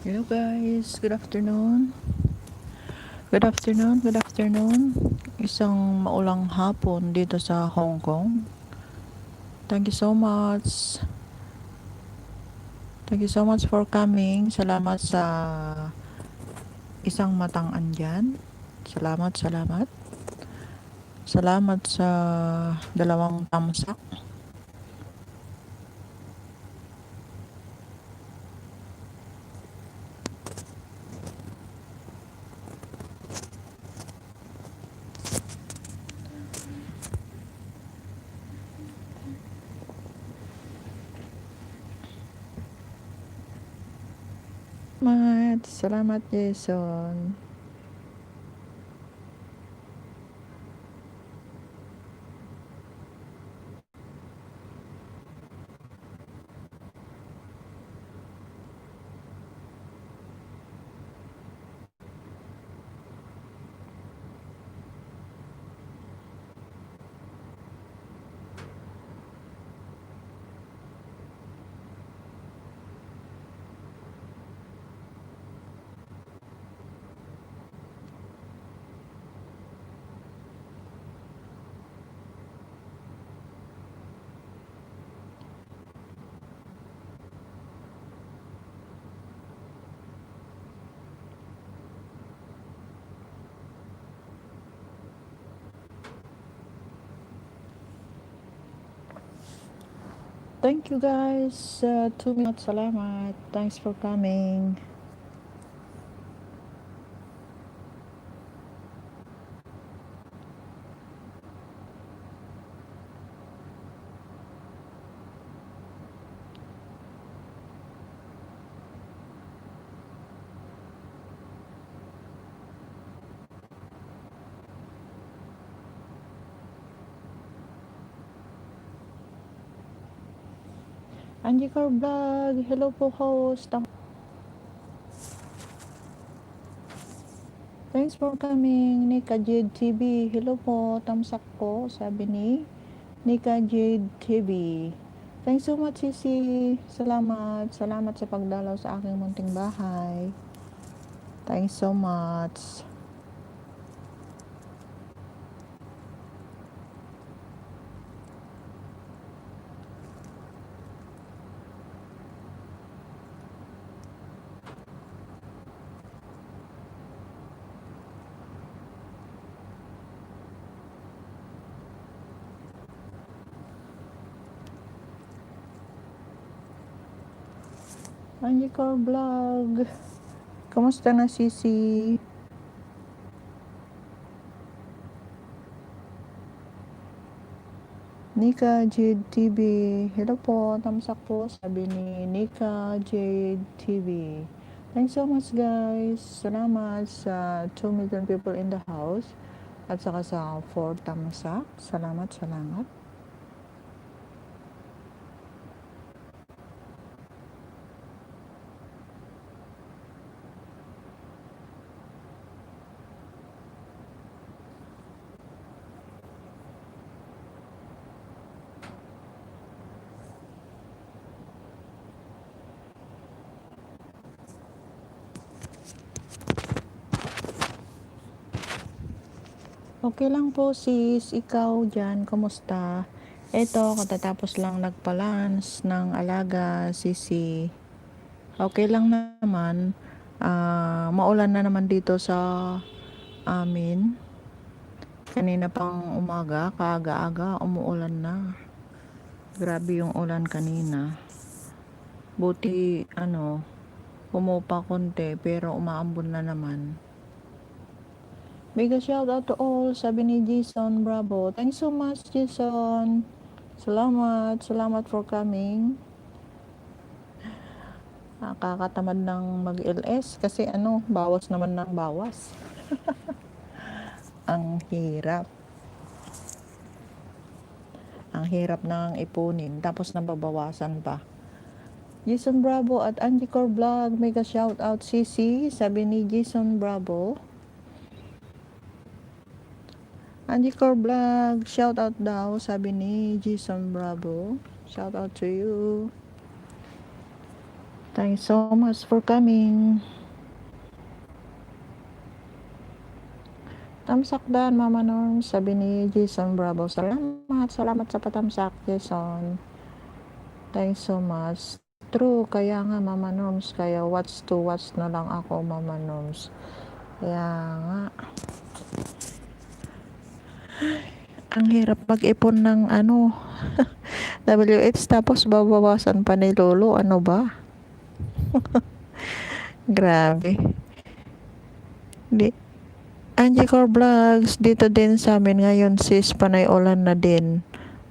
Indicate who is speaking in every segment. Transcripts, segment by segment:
Speaker 1: Hello guys, good afternoon. Good afternoon, good afternoon. Isang maulang hapon dito sa Hong Kong. Thank you so much. Thank you so much for coming. Salamat sa isang matang andyan. Salamat, salamat. Salamat sa dalawang tamsak. Salamat, salamat Jason. Thank you guys. 2 minutes, salamat. Thanks for coming. Angie Car Vlog, hello po host. Thanks for coming, Nika Jade TV. Hello po, tamsak po, sabi ni Nika Jade TV. Thanks so much, Sisi. Salamat. Salamat sa pagdalaw sa aking munting bahay. Thanks so much. Angie Car Vlog. Kamusta na, Sisi? Nika Jade TV. Hello po, tamsak po, sabi ni Nika Jade TV. Thanks so much guys. Salamat sa 2 million people in the house. At saka sa 4 tamsak. Salamat, salamat. Okay lang po sis, ikaw dyan, kumusta? Eto, katatapos lang nagpa-lunch ng alaga, sisi. Okay lang naman. Maulan na naman dito sa amin. Kanina pang umaga, kaaga-aga, umuulan na. Grabe yung ulan kanina. Buti, pumupa konti, pero umaambon na naman. Mega shout out to all, sabi ni Jason Bravo. Thanks so much, Jason. Salamat, salamat for coming. Nakakatamad ng mag-LS kasi bawas naman ng bawas. Ang hirap. Ang hirap ng ipunin, tapos nababawasan pa. Jason Bravo at Angie Core Vlog, mega shout out CC, sabi ni Jason Bravo. Angie Core Vlog, shout out daw, sabi ni Jason Bravo. Shout out to you. Thanks so much for coming. Tamsak dan Mama Norm, sabi ni Jason Bravo. Salamat sa patamsak, Jason. Thanks so much. True, kaya nga Mama Norms, kaya watch to watch na lang ako Mama Norms. Kaya nga, ang hirap mag-ipon ng WH tapos babawasan pa ni Lolo, ano ba? Grabe. Di, Angie Core Vlogs, dito din sa amin ngayon sis, panay ulan na din.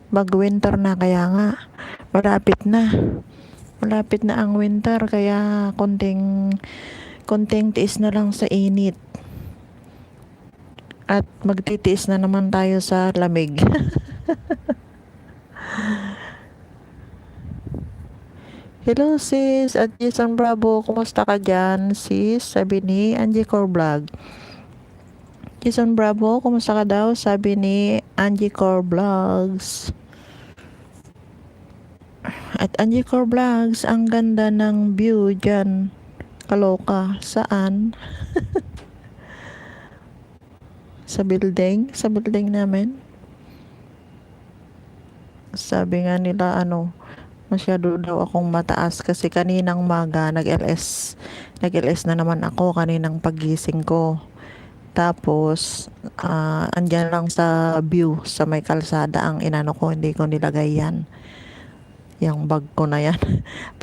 Speaker 1: Mag-winter na, kaya nga, malapit na. Malapit na ang winter, kaya konting tiis na lang sa init. At magtitiis na naman tayo sa lamig. Hello sis, at Jason Bravo, kumusta ka dyan sis? Sabi ni Angie Core Vlog. Jason Bravo, kumusta ka daw? Sabi ni Angie Core Vlogs. At Angie Core Vlogs, ang ganda ng view dyan. Kaloka. Saan? Sa building? Sa building namin? Sabi nga nila masyado daw akong mataas kasi kaninang maga nag-LS na naman ako kaninang pagising ko. Tapos, andyan lang sa view, sa may kalsada ang inano ko, hindi ko nilagay yan. Yung bag ko na yan.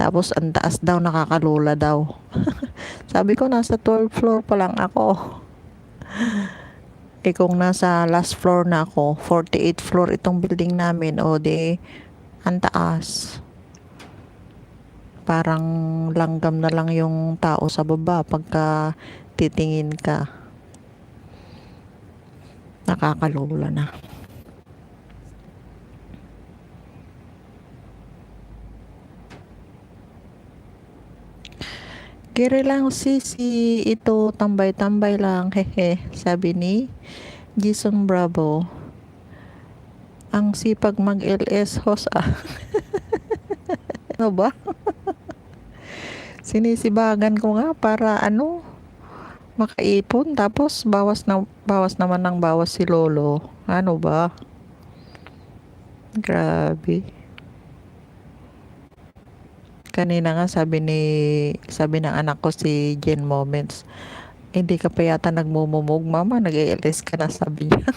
Speaker 1: Tapos, ang taas daw, nakakalula daw. Sabi ko, nasa 12th floor pa lang ako. Kung nasa last floor na ako, 48th floor itong building namin, o di, ang taas. Parang langgam na lang yung tao sa baba pagka titingin ka. Nakakalula na. Kiri lang sisi, ito tambay-tambay lang, hehe, sabi ni Jason Bravo. Ang sipag mag-LS host Ano ba? Sinisibagan ko nga para makaipon, tapos bawas naman ng bawas si Lolo. Ano ba? Grabe. Kanina nga sabi ng anak ko si Jen Moments, hindi ka pa yata nagmumumog, mama, nag-ALS ka na, sabi niya.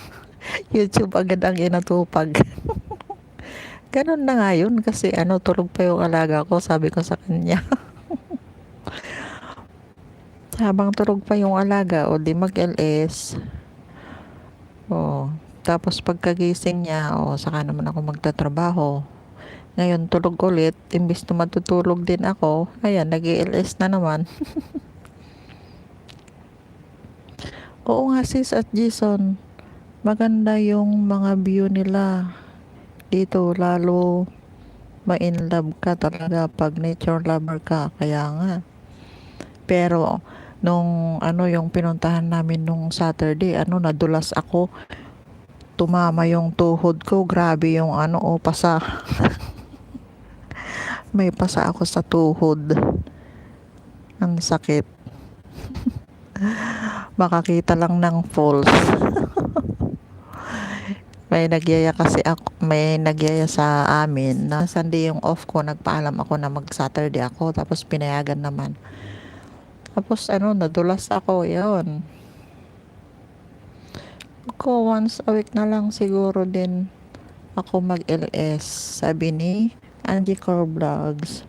Speaker 1: YouTube agad ang inatupag. Ganun na nga yun kasi tulog pa yung alaga ko, sabi ko sa kanya. Habang tulog pa yung alaga, o di mag-LS. Tapos pagkagising niya, saka naman ako magtatrabaho. Ngayon tulog ulit, imbis na matutulog din ako, ayan, nag-LS na naman. Oo nga sis at Jason, maganda yung mga view nila dito, lalo ma-in love ka talaga pag nature lover ka, kaya nga. Pero nung yung pinuntahan namin nung Saturday, nadulas ako, tumama yung tuhod ko, grabe yung pasa. May pasa ako sa tuhod, ang sakit. Makakita lang ng falls. May nagyaya sa amin na Sunday yung off ko, nagpaalam ako na mag-Saturday ako, tapos pinayagan naman. Tapos nadulas ako, yun. Ako, once a week na lang siguro din ako mag-LS, sabi ni Angie Core Vlogs.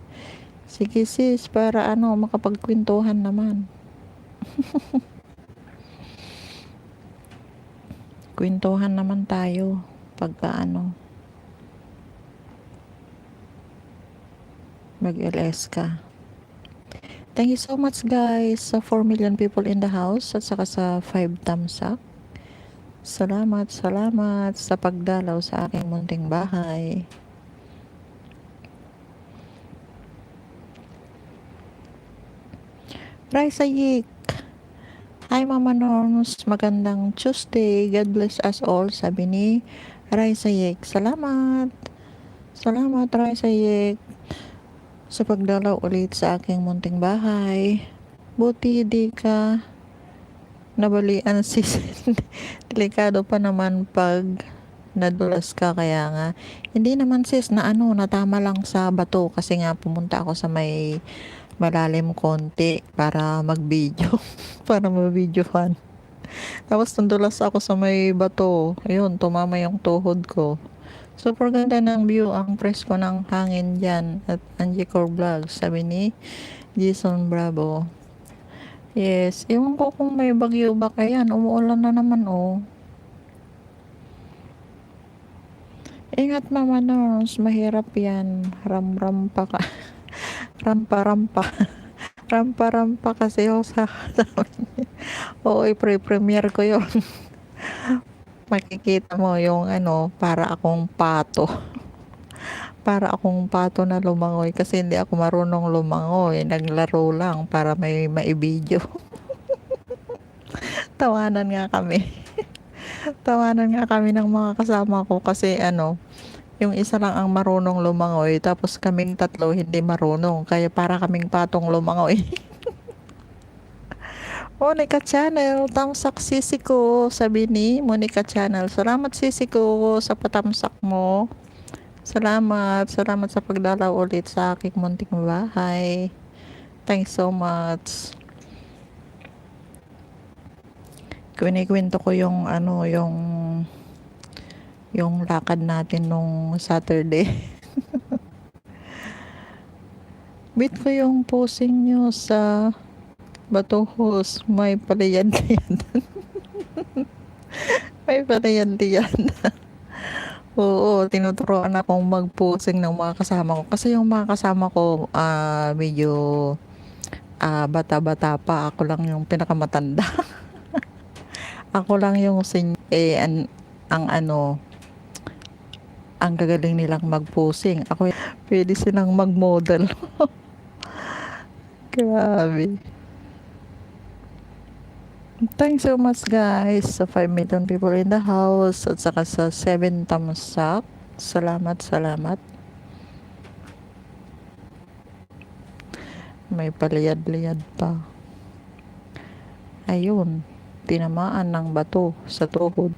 Speaker 1: Sige sis, para makapagkwentuhan naman. Kwentuhan naman tayo pagka mag-LS ka. Thank you so much guys sa 4 million people in the house at saka sa 5 thumbs up. Salamat sa pagdalaw sa aking munting bahay. Raisa Yik. Hi Mama Norms, magandang Tuesday. God bless us all, sabi ni Raisa Yik. Salamat Raisa Yik. sa pagdalaw ulit sa aking munting bahay. Buti di ka nabalian sis. Delikado pa naman pag nadulas ka, kaya nga. Hindi naman sis na ano, natama lang sa bato kasi nga pumunta ako sa may malalim konti para mag-video. Para ma-videohan. Tapos nadulas ako sa may bato. Ayun, tumama yung tuhod ko. Super ganda ng view, ang presko ng hangin dyan at Angie Core Vlog, sabi ni Jason Bravo. Yes, ewan ko kung may bagyo ba kaya, umuulan na naman oh. Ingat Mama Nurse, mahirap yan, rampa ka, rampa rampa kasi ako sa oo, i-premiere ko yun. Makikita mo yung ano, para akong pato. Para akong pato na lumangoy kasi hindi ako marunong lumangoy. Naglaro lang para may maibidyo. Tawanan nga kami. Tawanan nga kami ng mga kasama ko kasi ano, yung isa lang ang marunong lumangoy tapos kaming tatlo hindi marunong. Kaya para kaming patong lumangoy. Monica Channel, tamsak sisi ko, sabi ni Monica Channel. Salamat sisi ko sa patamsak mo. Salamat sa pagdalaw ulit sa aking munting bahay. Thanks so much. Kwento ko yung ano, yung lakad natin nung Saturday. Meet ko yung posing nyo sa Batohos, may palayan-layan. May palayan-layan. Oo, tinuturuan akong mag-posing ng mga kasama ko. Kasi yung mga kasama ko, medyo bata-bata pa. Ako lang yung pinakamatanda. Ako lang yung ang ano, ang gagaling nilang mag-posing. Ako, pwede silang mag-model. Grabe. Thanks so much guys sa 5 million people in the house at saka sa 7 thumbs up. Salamat. May paliyad-liyad pa. Ayun, tinamaan ng bato sa tuhod.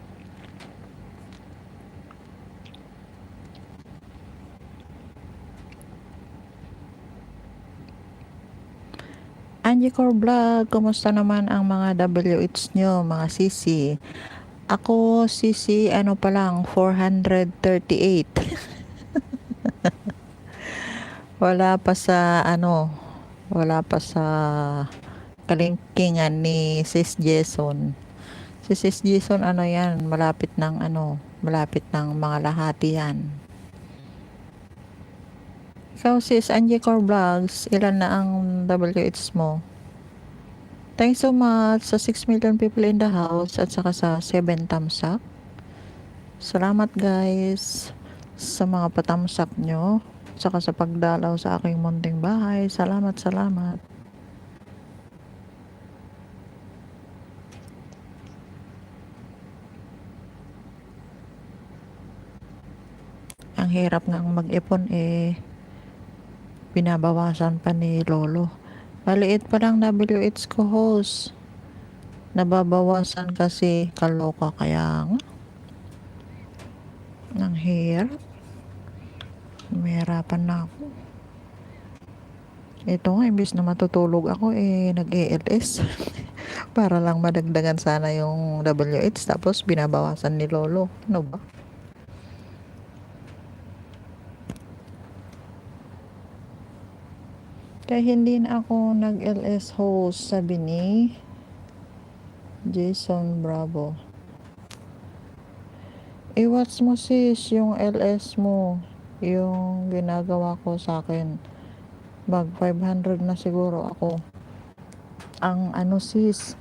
Speaker 1: Angie Core Vlog, kumusta naman ang mga WH nyo, mga sisi? Ako, sisi, ano pa lang, 438. Wala pa sa kalingkingan ni Sis Jason. Si Sis Jason, malapit ng mga lahati yan. Ikaw sis, Angie Core Vlogs, ilan na ang WH mo? Thanks so much sa 6 million people in the house at saka sa 7 thumbs up. Salamat guys sa mga patamsak nyo, saka sa pagdalaw sa aking munting bahay. Salamat. Ang hirap nga mag-ipon binabawasan pa ni Lolo. Maliit pa lang WH ko host. Nababawasan kasi kaloka kaya nga. Ang hirap. Mahirapan na ako. Ito nga, imbis na matutulog ako nag-ELS. Para lang madagdagan sana yung WH tapos binabawasan ni Lolo. Ano ba? Kaya hindi na ako nag-LS host, sabi ni Jason Bravo. I-watch mo sis yung LS mo, yung ginagawa ko sa akin. Mag 500 na siguro ako. Ang sis,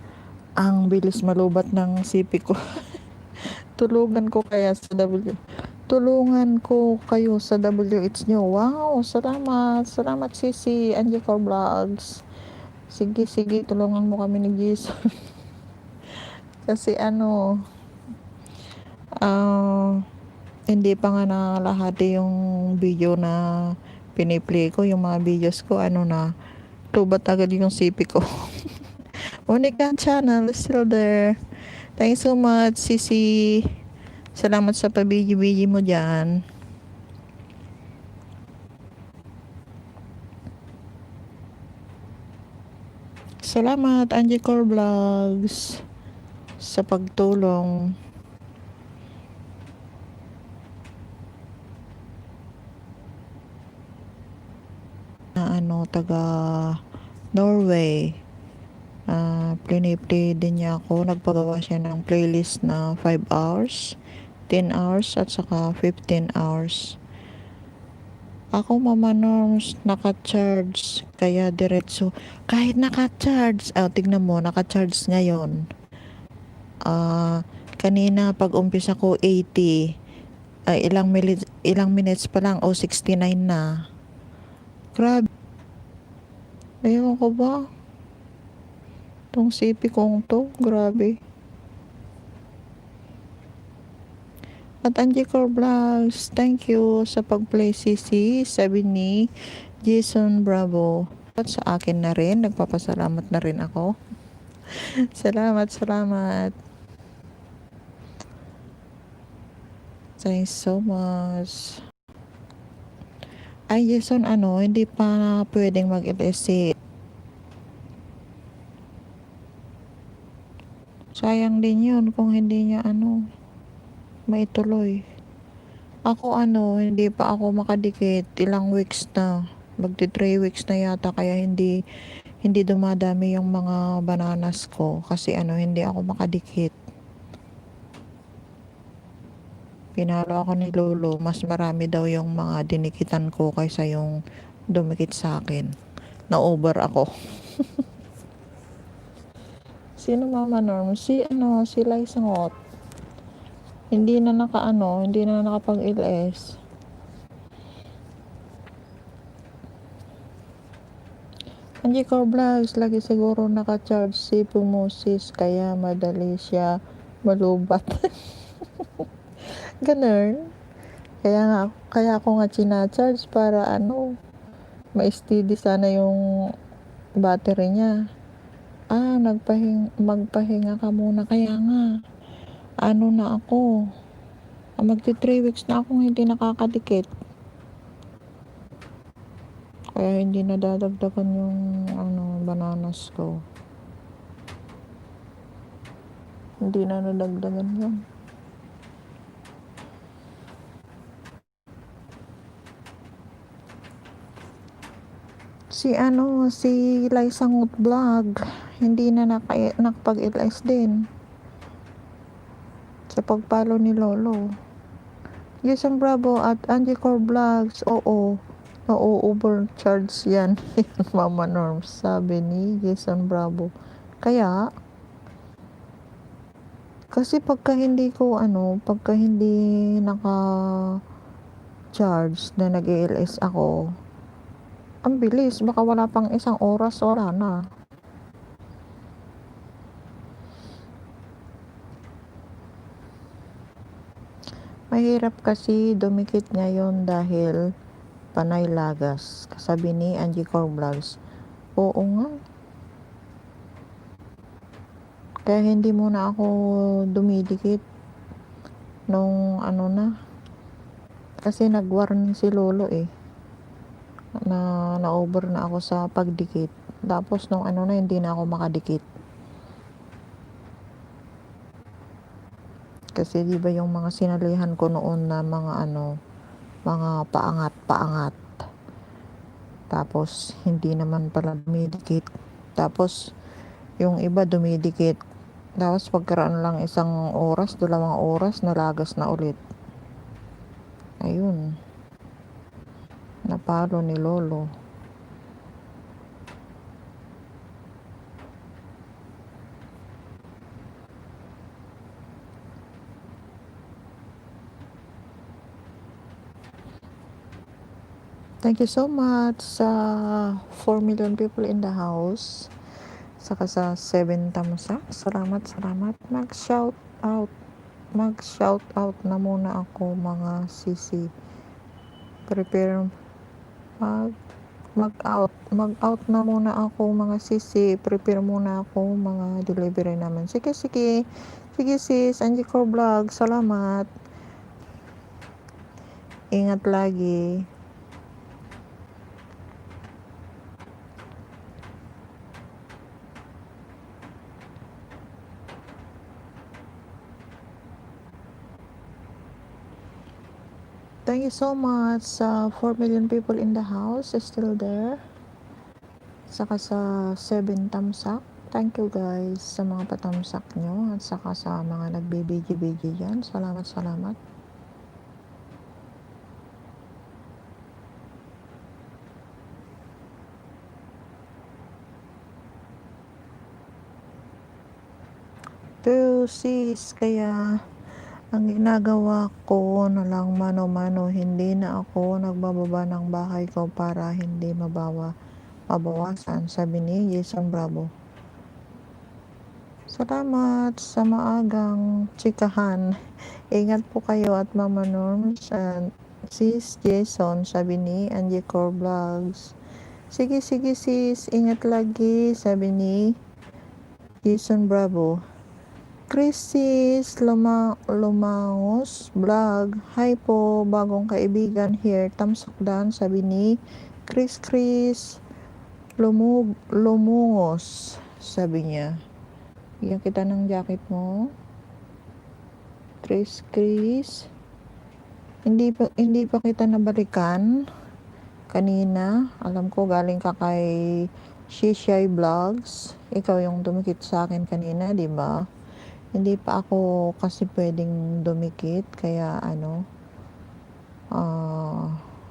Speaker 1: ang bilis malubat ng CP ko. Tulungan ko kayo sa WH nyo. Wow, salamat sisi Angie Core Vlogs. Sige, tulungan mo kami ni Jason. Kasi hindi pa nga nakalahati yung video na piniplay ko yung mga videos ko, ano na, tubat agad yung CP ko. Monica channel is still there. Thanks so much, Sisi. Salamat sa pabiji-biji mo dyan. Salamat, Angie Core Vlogs, sa pagtulong. Na ano, taga Norway. Play din niya ako. Nagpagawa siya ng playlist na 5 hours, 10 hours, at saka 15 hours. Ako, Mama Norms, naka-charge. Kaya diretso. Kahit naka-charge. Tignan mo, naka-charge ngayon. Kanina, pag umpisa ko, 80. Ilang minutes pa lang. 69 na. Grabe. Ayun ko ba? Tong CP kong to. Grabe. At Angie Core Vlogs, thank you sa pag-play, Sisi, sabi ni Jason Bravo. At sa akin na rin, nagpapasalamat na rin ako. Salamat. Thanks so much. Ay, Jason, hindi pa pwedeng mag-LSC. Sayang din yun kung hindi niya maituloy. Ako hindi pa ako makadikit. Ilang weeks na. Magti 3 weeks na yata, kaya hindi dumadami yung mga bananas ko kasi hindi ako makadikit. Pinalo ako ni Lolo, mas marami daw yung mga dinikitan ko kaysa yung dumikit sa akin. Na-over ako. Sino, Mama Norm? Si Liza Ngot. Hindi na nakapag-LS. Angie Core Vlogs, lagi siguro naka-charge si Moses, kaya madali siya malubat. Ganun. Kaya ako nga charge para ma-steady sana yung battery niya. Magpahinga ka muna. Kaya nga, na ako. Magti 3 weeks na akong hindi nakakadikit. Kaya hindi nadadagdagan yung bananas ko. Hindi na nadagdagan yun. Si Liza Ngot Vlog, hindi na nakapag-LS din. Sa pagpalo ni Lolo. Jason Bravo at Angie Core Vlogs, oo. Na-overcharge yan. Mama Norms, sabi ni Jason Bravo. Kaya, kasi pagka hindi naka-charge na nag-ALS ako, ang bilis, baka wala pang isang oras, wala na. Mahirap kasi dumikit ngayon dahil panay lagas. Sabi ni Angie Core Vlogs. Oo nga. Kaya hindi muna ako dumidikit nung kasi nag-warn si Lolo na-over na ako sa pagdikit. Tapos nung hindi na ako makadikit. Kasi di ba yung mga sinalihan ko noon na mga mga paangat. Tapos hindi naman pala dumidikit. Tapos yung iba dumidikit. Tapos pagkaraan lang 1 oras, 2 oras, nalagas na ulit. Ayun. Napalo ni Lolo. Thank you so much sa 4 million people in the house. Saka sa 7 tamsa. Salamat. Mag-shout out na muna ako, mga sisi. Prepare mag-out na muna ako mga sisi, prepare muna ako mga delivery naman. Sige sis, Angie Core Vlog, salamat, ingat lagi. Thank you so much sa 4 million people in the house still there. Saka sa 7 tamsak. Thank you guys sa mga patamsak nyo at saka sa mga nagbibigi-bigi dyan. Salamat. Pero sis, kaya ang ginagawa ko na lang mano-mano, hindi na ako nagbababa ng bahay ko para hindi mabawasan, sabi ni Jason Bravo. Salamat sa maagang tsikahan. Ingat po kayo at Mama Norms and sis Jason, sabi ni Angie Core Vlogs. Sige sis, ingat lagi, sabi ni Jason Bravo. Chris's Lumangos Vlog. Hi po, bagong kaibigan here. Tamsak dan, sabi ni Chris Lumungos, sabi niya. Bigyan kita ng jacket mo. Chris. Hindi pa kita nabalikan kanina. Alam ko galing ka kay Shishay Vlogs. Ikaw yung dumikit sa akin kanina, di ba? Hindi pa ako kasi pwedeng dumikit, kaya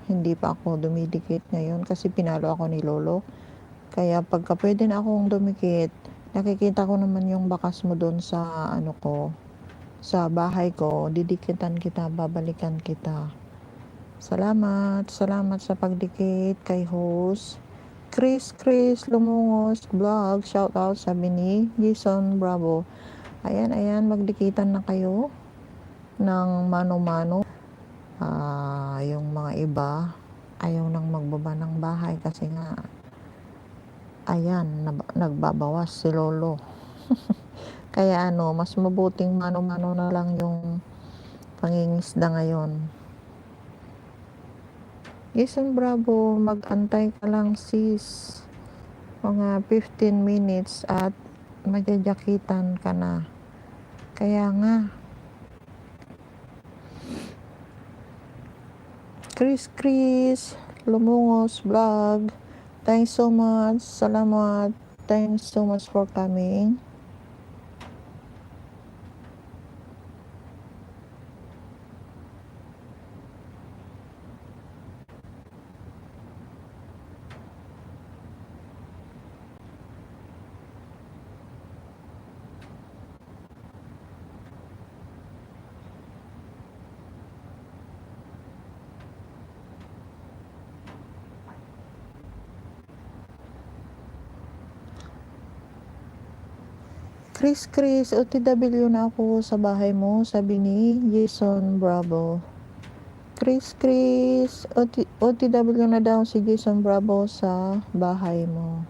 Speaker 1: hindi pa ako dumidikit ngayon kasi pinalo ako ni Lolo. Kaya pagka pwede na akong dumikit, nakikita ko naman yung bakas mo doon sa sa bahay ko, didikitan kita, babalikan kita. Salamat sa pagdikit kay host Chris Lumungos Vlog. Shout out, sabi ni Jason Bravo. Ayan, magdikitan na kayo ng mano-mano. Yung mga iba ayaw nang magbaba ng bahay kasi nga nagbabawas si Lolo. Kaya mas mabuting mano-mano na lang yung pangingisda ngayon. Jason Bravo, mag-antay ka lang sis, mga 15 minutes at magjajakitan ka na. Kaya nga, Chris Lumungos Vlog, thanks so much, salamat, thanks so much for coming. Chris, OTW na ako sa bahay mo, sabi ni Jason Bravo. Chris, OTW na daw si Jason Bravo sa bahay mo.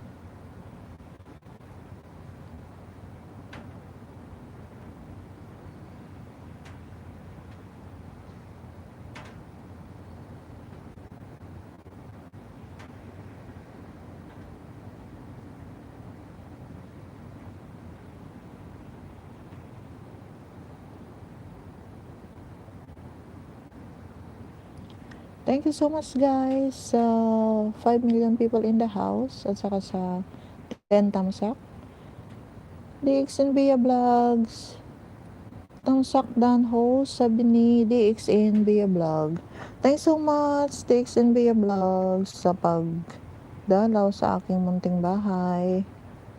Speaker 1: Thank you so much guys sa 5 million people in the house at saka sa 10 thumbs up. DXN Vlogs, tamsak dan host, sabi ni DXN Vlog. Thanks so much DXN Vlogs sa pagdalaw sa aking munting bahay.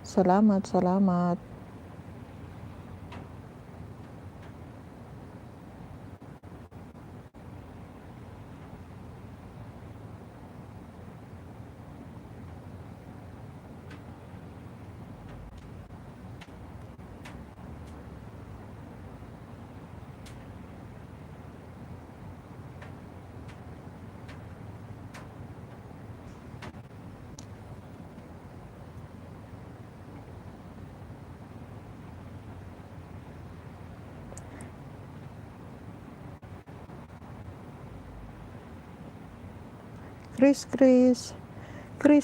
Speaker 1: Salamat. Chris, Chris.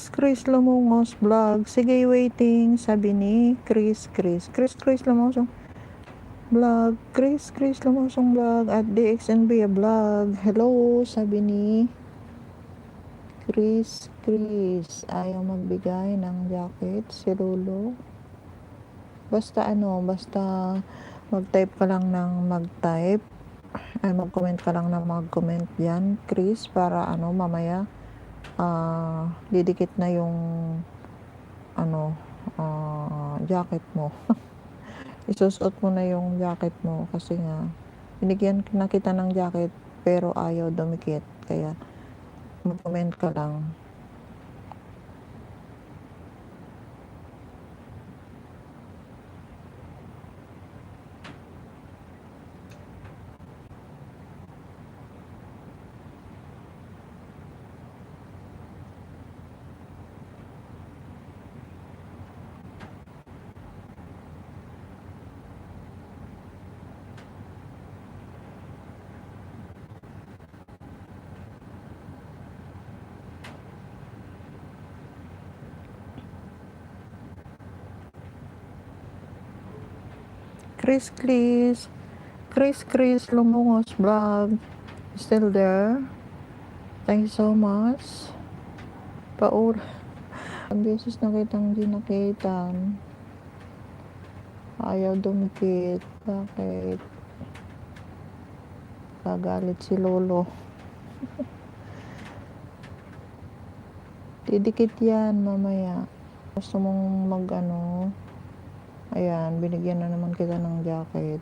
Speaker 1: Chris Lumungos vlog. Sige, waiting. Sabi ni Chris Lumungos vlog. Chris Lumungos vlog. At DXNB vlog. Hello, sabi ni Chris. Ayaw magbigay ng jacket si Lolo. Basta mag-type ka lang ng mag-type. Ay, mag-comment ka lang ng mag-comment yan, Chris, para mamaya didikit na yung jacket mo. Isusuot mo na yung jacket mo kasi nga binigyan na kita ng jacket pero ayaw dumikit, kaya mag-comment ka lang. Chris Lumungos vlog, still there? Thank you so much. Ang beses na kitang di nakitan, ayaw dumikit. Bakit? Kagalit si Lolo. Didikit yan mamaya. Gusto mong ayan, binigyan na naman kita ng jacket.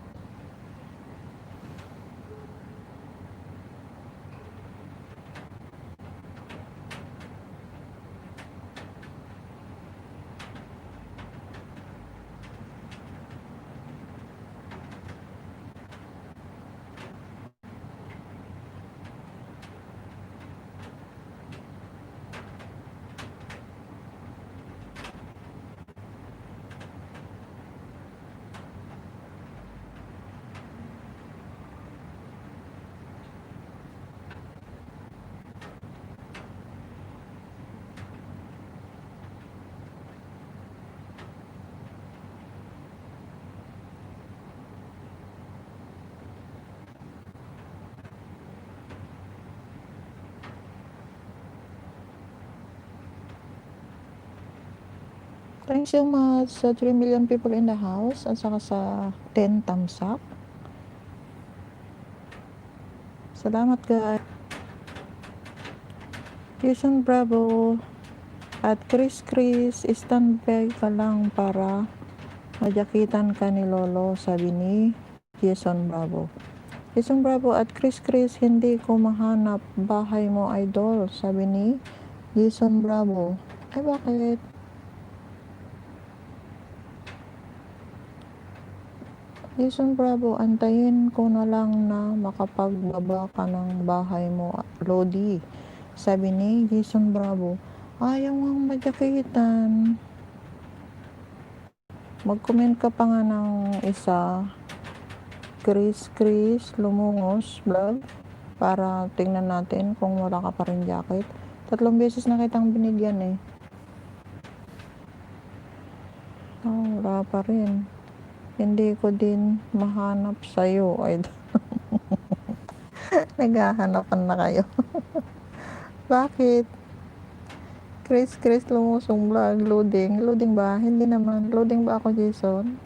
Speaker 1: Thanks so much sa 3 million people in the house at saka sa 10 thumbs up. Salamat guys. Jason Bravo at Chris, standby ka lang para majakitan ka ni Lolo, sabi ni Jason Bravo. Jason Bravo at Chris, hindi ko mahanap bahay mo, idol, sabi ni Jason Bravo. Ay, bakit? Jason Bravo, antayin ko na lang na makapagbaba ka ng bahay mo, Lodi, sabi ni Jason Bravo. Ayaw ang majakitan. Mag-comment ka pa nga ng isa, Chris Lumungos vlog, para tingnan natin kung wala ka pa rin jacket. 3 beses na kitang binigyan eh. Wala pa rin. Hindi ko din mahanap sa'yo. Naghahanapan na kayo. Bakit? Chris Lumusong vlog, loading ba? Hindi naman. Loading ba ako, Jason?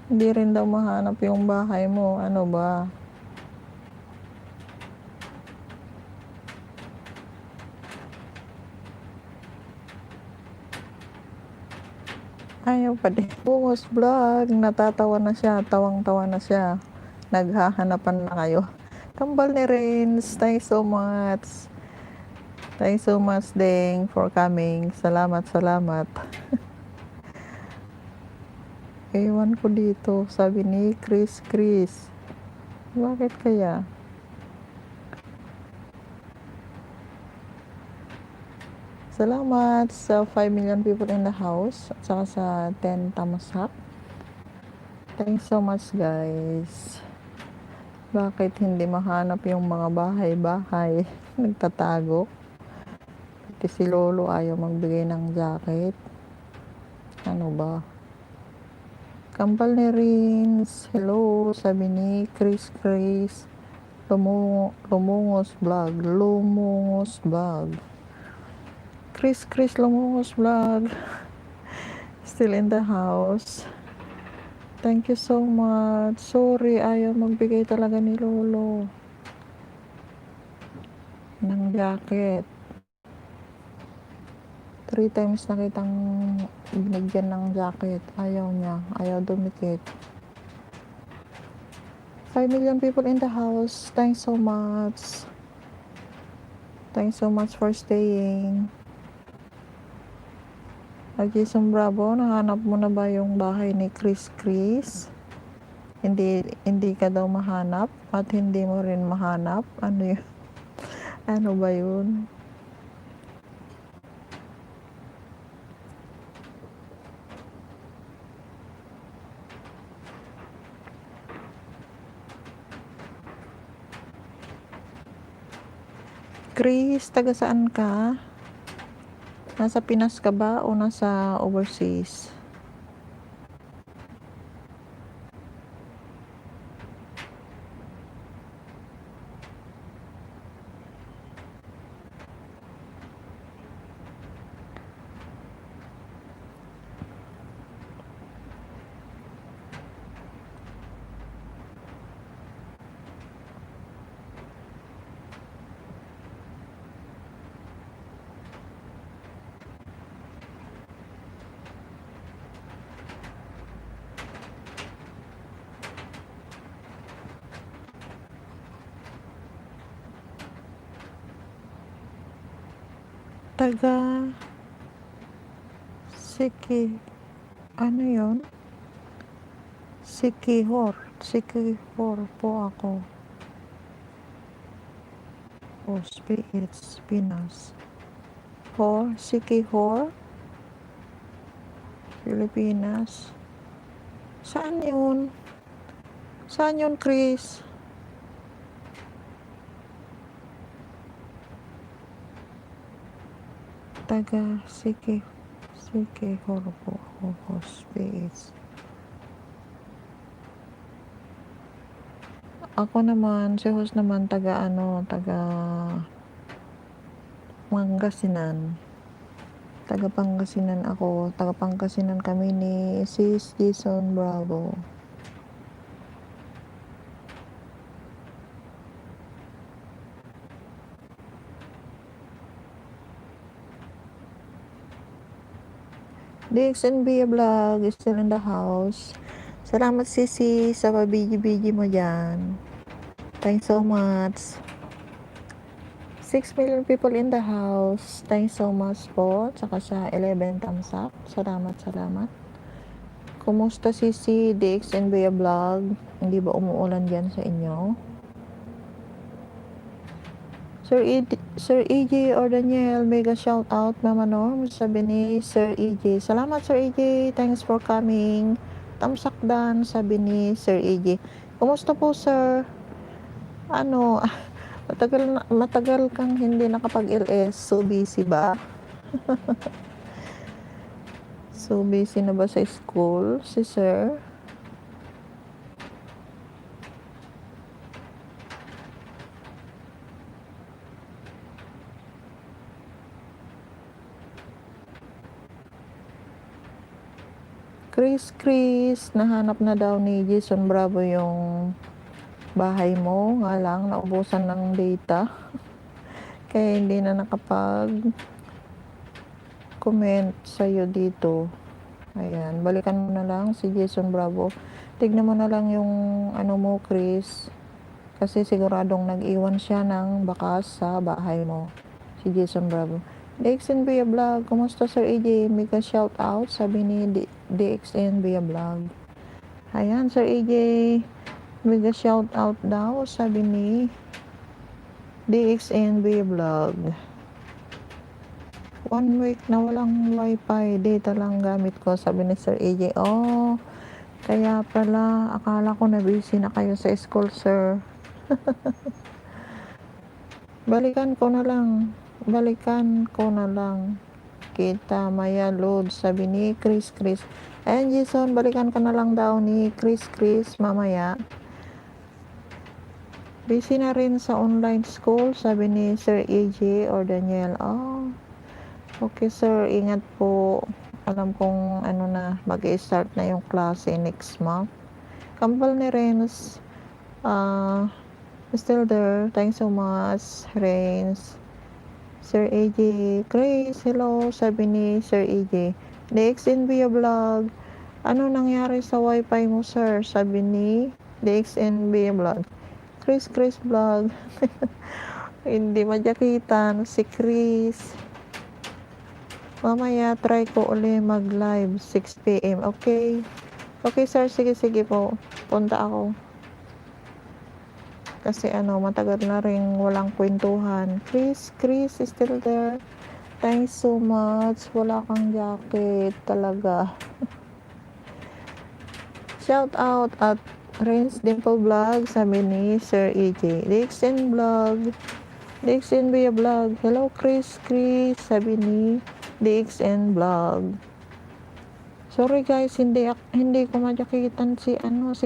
Speaker 1: Hindi rin daw mahanap yung bahay mo. Ano ba? Ayaw pa din. Bungos vlog, natatawa na siya, tawang-tawa na siya. Naghahanapan na kayo. Kambal ni Rins, thanks so much. Thanks so much, Deng, for coming. Salamat. Ewan ko dito, sabi ni Chris. Bakit kaya? Salamat sa 5 million people in the house at saka sa 10 thumbs up. Thanks so much guys. Bakit hindi mahanap yung mga bahay-bahay? Nagtatago. Pati si Lolo ayaw magbigay ng jacket. Ano ba? Kambal ni Rins. Hello, sabi ni Chris. Lumungos vlog. Chris Lumungos vlog. Still in the house. Thank you so much. Sorry, ayaw magbigay talaga ni Lolo ng jacket. 3 times na kitang binigyan ng jacket. Ayaw niya. Ayaw dumikit. 5 million people in the house. Thanks so much. Thanks so much for staying. Jason Bravo, nahanap mo na ba yung bahay ni Chris? Hindi ka daw mahanap at hindi mo rin mahanap. Ano yun? Ano ba yun? Chris, taga saan ka? Nasa Pinas ka ba o nasa overseas? Taga Siki, ano yun? Sikihor po ako. Pinas. Sikihor, Pilipinas. Saan yun? Chris? Taga Sikihor po ako. Ako naman, si host naman taga Pangasinan. Taga Pangasinan ako. Taga Pangasinan kami ni Sis Jason Bravo. DXNB vlog is still in the house. Salamat Sisi sa pabigi-bigi mo dyan. Thanks so much. 6 million people in the house. Thanks so much po. Tsaka sa 11 thumbs up. Salamat. Kumusta Sisi? DXNB vlog. Hindi ba umuulan dyan sa inyo? Sir EJ or Daniel, mega shout out Mama Norm, sabi ni Sir EJ. Salamat Sir EJ, thanks for coming. Tamsak dan, sabi ni Sir EJ. Kumusta po sir? Ano, matagal kang hindi nakapag-LS. So busy ba? So busy na ba sa school si sir? Chris, nahanap na daw ni Jason Bravo yung bahay mo. Nga lang, naubusan ng data. Kaya hindi na nakapag-comment sa'yo dito. Ayan, balikan mo na lang si Jason Bravo. Tignan mo na lang yung ano mo, Chris. Kasi siguradong nag-iwan siya ng bakas sa bahay mo. Si Jason Bravo. DXN Via Vlog, kumusta Sir AJ? Mega shout out, sabi ni DXN Via Vlog. Ayan, Sir AJ, mega shout out daw, sabi ni DXN Via Vlog. 1 week na walang wifi, data lang gamit ko, sabi ni Sir AJ. Oh, kaya pala, akala ko na busy na kayo sa school, sir. Balikan ko na lang. Balikan ko na lang. Kita maya load, sabi ni Chris. Ayan, Jason, balikan ka na lang daw ni Chris mamaya. Busy na rin sa online school, sabi ni Sir AJ or Daniel. Oh, okay sir, ingat po. Alam kong ano na, mag-i-start na yung klase next month. Kambal ni Renz, still there. Thanks so much, Renz. Sir AJ, Grace, hello, sabi ni Sir AJ. DXNB vlog. Ano nangyari sa wifi mo, sir? Sabi ni DXNB vlog. Chris vlog. Hindi madyakitan si Chris. Mamaya try ko uli mag live 6 PM. Okay sir, sige po, punta ako kasi matagal na rin walang kwentuhan. Chris is still there. Thanks so much. Wala kang jacket talaga. Shout out at Renz Dimple Vlog, sabi ni Sir EJ. DXN Vlog, DXN Via Vlog. Hello Chris, sabi ni DXN Vlog. Sorry guys, hindi ko madyakitan si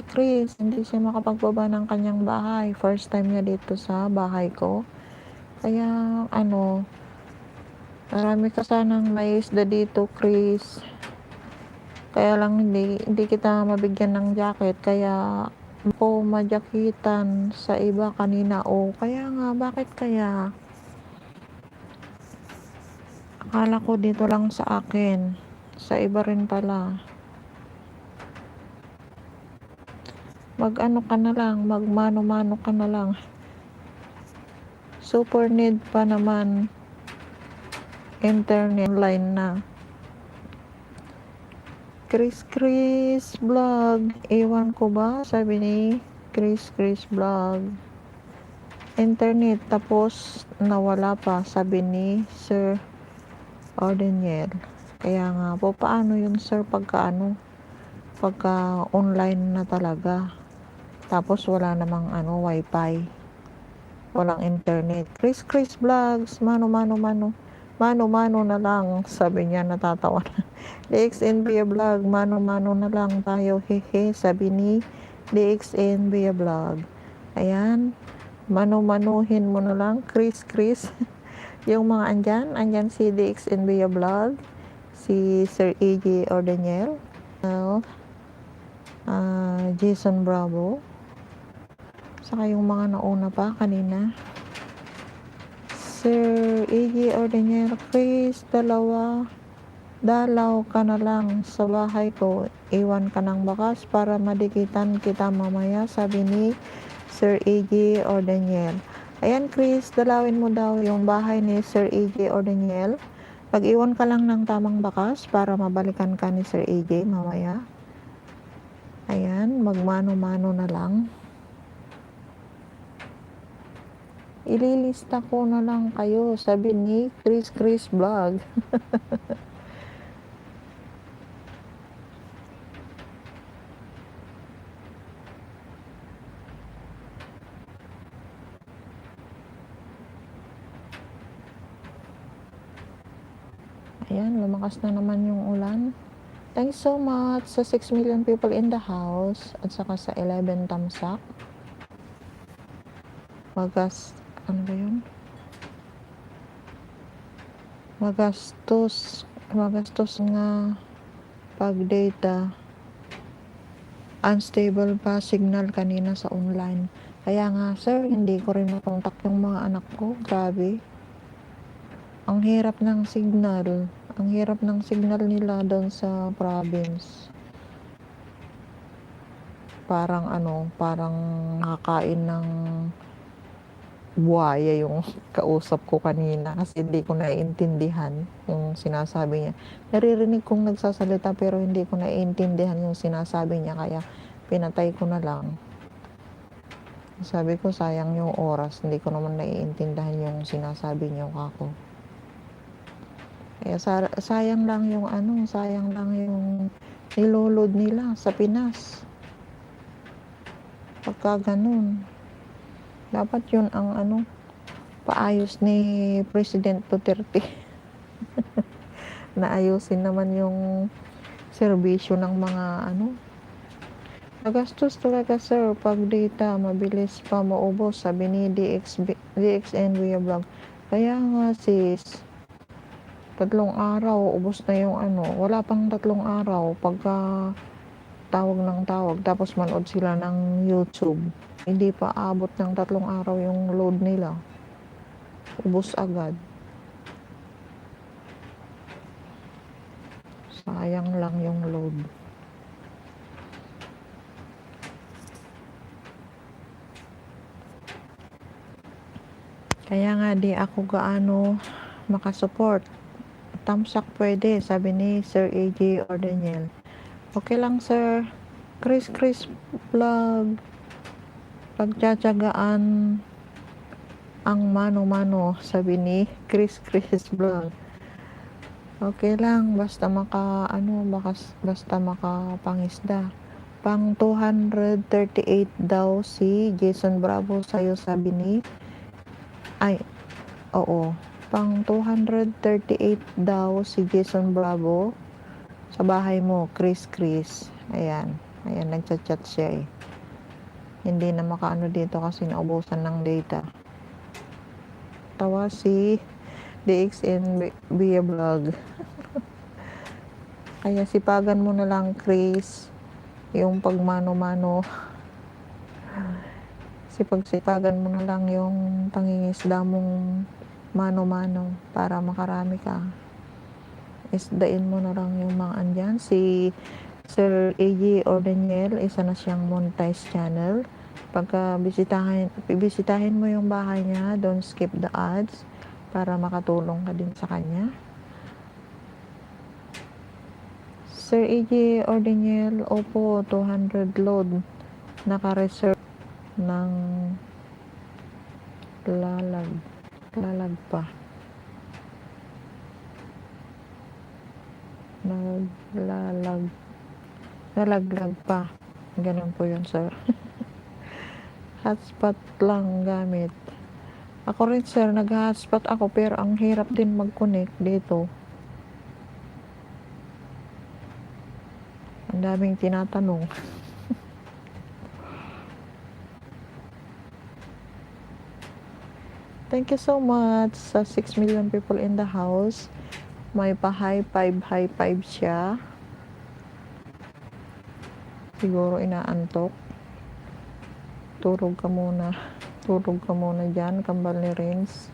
Speaker 1: Chris. Hindi siya makapagbaba ng kanyang bahay. First time niya dito sa bahay ko. Kaya marami ka sanang may isda dito, Chris. Kaya lang hindi kita mabigyan ng jacket. Kaya ako madyakitan sa iba kanina. Kaya nga, bakit kaya? Akala ko dito lang sa akin. Sa iba rin pala. Mag-ano ka na lang, magmano-mano ka na lang. Super need pa naman internet line na. Chris vlog. Ewan ko ba? Sabi ni Chris vlog. Internet tapos nawala pa, sabi ni Sir Daniel. Kaya nga po, paano yun sir pagka online na talaga? Tapos wala namang wifi. Walang internet. Chris vlogs, mano na lang, sabi niya, natatawa na. DXNB vlog, mano na lang tayo, hehe, sabi ni DXNB vlog. Ayan, manuhin mo na lang, Chris. Yung mga andyan si DXNB vlog, si Sir AJ or Daniel, Jason Bravo, saka yung mga nauna pa kanina, Sir AJ or Daniel. Chris, dalaw ka na lang sa bahay ko, iwan ka ng bakas para madikitan kita mamaya, sabi ni Sir AJ or Daniel. Ayan Chris, dalawin mo daw yung bahay ni Sir AJ or Daniel. Pag-iwan ka lang ng tamang bakas para mabalikan ka ni Sir AJ mamaya. Ayan, magmano-mano na lang. Ililista ko na lang kayo, sabi ni Chris vlog. Ayan, lumakas na naman yung ulan. Thanks so much sa 6 million people in the house at saka sa 11 thumbs up. Magastos nga pag data. Unstable pa signal kanina sa online. Kaya nga sir, hindi ko rin makontak yung mga anak ko. Grabe. Ang hirap ng signal nila doon sa province. Parang nakakain ng buhaya yung kausap ko kanina kasi hindi ko naiintindihan yung sinasabi niya. Naririnig kong nagsasalita pero hindi ko naiintindihan yung sinasabi niya, kaya pinatay ko na lang. Sabi ko sayang yung oras, hindi ko naman naiintindihan yung sinasabi niyo kako. Kaya sayang lang yung niloload nila sa Pinas. Pagka ganun, dapat yun ang paayos ni President Duterte. Naayusin naman yung serbisyo ng mga nagastos talaga sir pag data mabilis pa maubos, sabi ni DXN Via Vlog. Kaya nga sis, 3 araw ubos na yung wala pang 3 araw pagka tawag ng tawag, tapos manood sila ng YouTube, hindi pa abot ng 3 araw yung load nila, ubos agad. Sayang lang yung load. Kaya nga di ako gaano makasupport. Thumbs up pwede, sabi ni Sir AJ or Daniel. Okay lang sir. Chris Vlog, pagtsatsagaan ang mano-mano, sabi ni Chris Vlog. Okay lang, basta basta makapangisda. Pang 238 daw si Jason Bravo sa'yo, sabi ni oo, pang 238 daw si Jason Bravo sa bahay mo, Chris. Ayan, nagchat-chat siya eh. Hindi na makaano dito kasi naubusan ng data. Tawa si DXN Via Vlog. Kaya sipagan mo na lang, Chris, yung pagmano-mano. Sipagan mo na lang yung pangingisda mong mano-mano para makarami ka. Isdain mo na lang yung mga andyan. Si Sir AJ or Daniel, isa na siyang monetize channel. Pagka bisitahin mo yung bahay niya, don't skip the ads para makatulong ka din sa kanya. Sir AJ or Daniel, opo, 200 load, naka-reserve ng lalag pa. Nalaglag pa. Ganun po yun, sir. Hotspot lang gamit. Ako rin, sir, nag-hotspot ako pero ang hirap din mag-connect dito. Ang daming tinatanong. Thank you so much sa 6 million people in the house. May pa-high five siya. Siguro inaantok. Turog ka muna dyan, kambal ni Rins.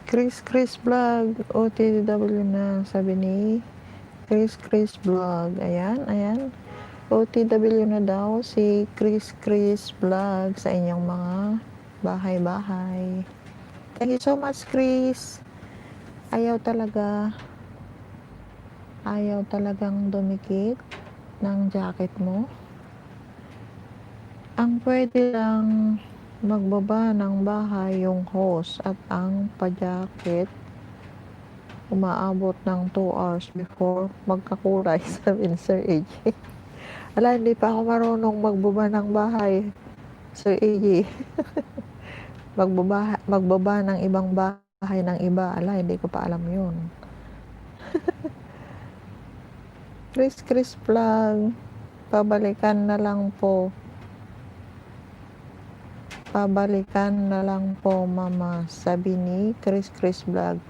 Speaker 1: Chris Vlog, OTW na, sabi ni Chris Vlog. Ayan. OTW na daw si Chris Vlog sa inyong mga bahay-bahay. Thank you so much, Chris. Ayaw talagang dumikit ng jacket mo. Ang pwede lang magbaba ng bahay yung hose at ang pa-jacket umaabot ng 2 hours before magkakulay, sabi ni Sir AJ. Ala, hindi pa ako marunong magbaba ng bahay, Sir AJ. magbaba ng ibang bahay ng iba. Ala, hindi ko pa alam yun. Chris Vlog, pabalikan na lang po, mama, sabi ni Chris Vlog.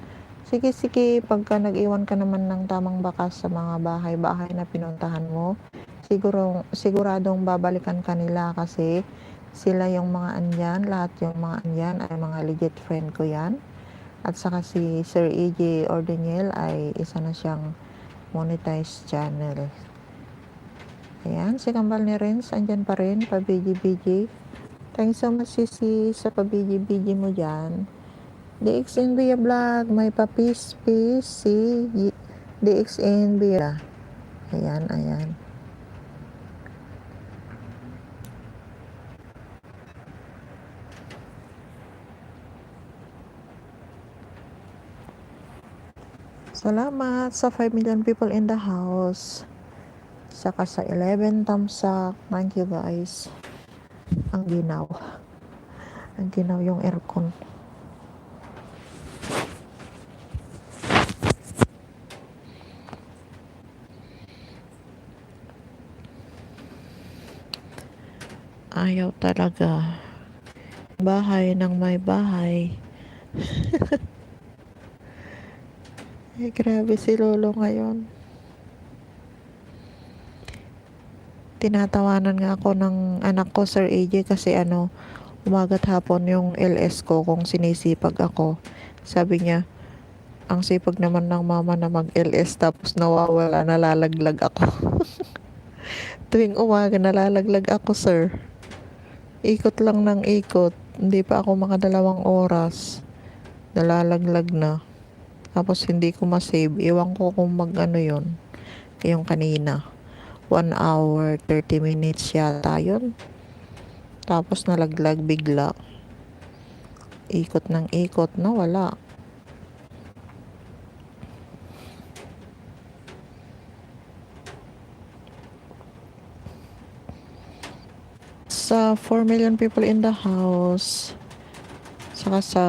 Speaker 1: Sige, pagka nag-iwan ka naman ng tamang bakas sa mga bahay-bahay na pinuntahan mo, siguradong babalikan ka nila kasi sila yung mga andyan, lahat yung mga andyan ay mga legit friend ko yan. At saka si Sir AJ or Daniel ay isa na siyang monetized channel. Ayan, si kambal ni Renz, andyan pa rin, pa-BG. Thanks so much, Sisi, sa pa-BG mo dyan. DXN Via Vlog, may pa-peace si DXN Via. Ayan. Salamat sa 5 million people in the house. Saka sa 11 tamsak. Thank you guys. Ang ginaw. Ang ginaw yung aircon. Ayaw talaga. Bahay ng may bahay. Ay, grabe si Lolo ngayon. Tinatawanan nga ako ng anak ko, Sir AJ, kasi umaga't hapon yung LS ko kung sinisipag ako. Sabi niya, ang sipag naman ng mama na mag-LS tapos nawawala, nalalaglag ako. Tuwing umaga, nalalaglag ako, sir. Ikot lang ng ikot. Hindi pa ako makadalawang oras. Nalalaglag na. Tapos hindi ko masave. Iwan ko kung yun. Yung kanina. 1 hour, 30 minutes yata yun. Tapos nalaglag bigla. Ikot ng ikot na wala. Sa 4 million people in the house. Saka sa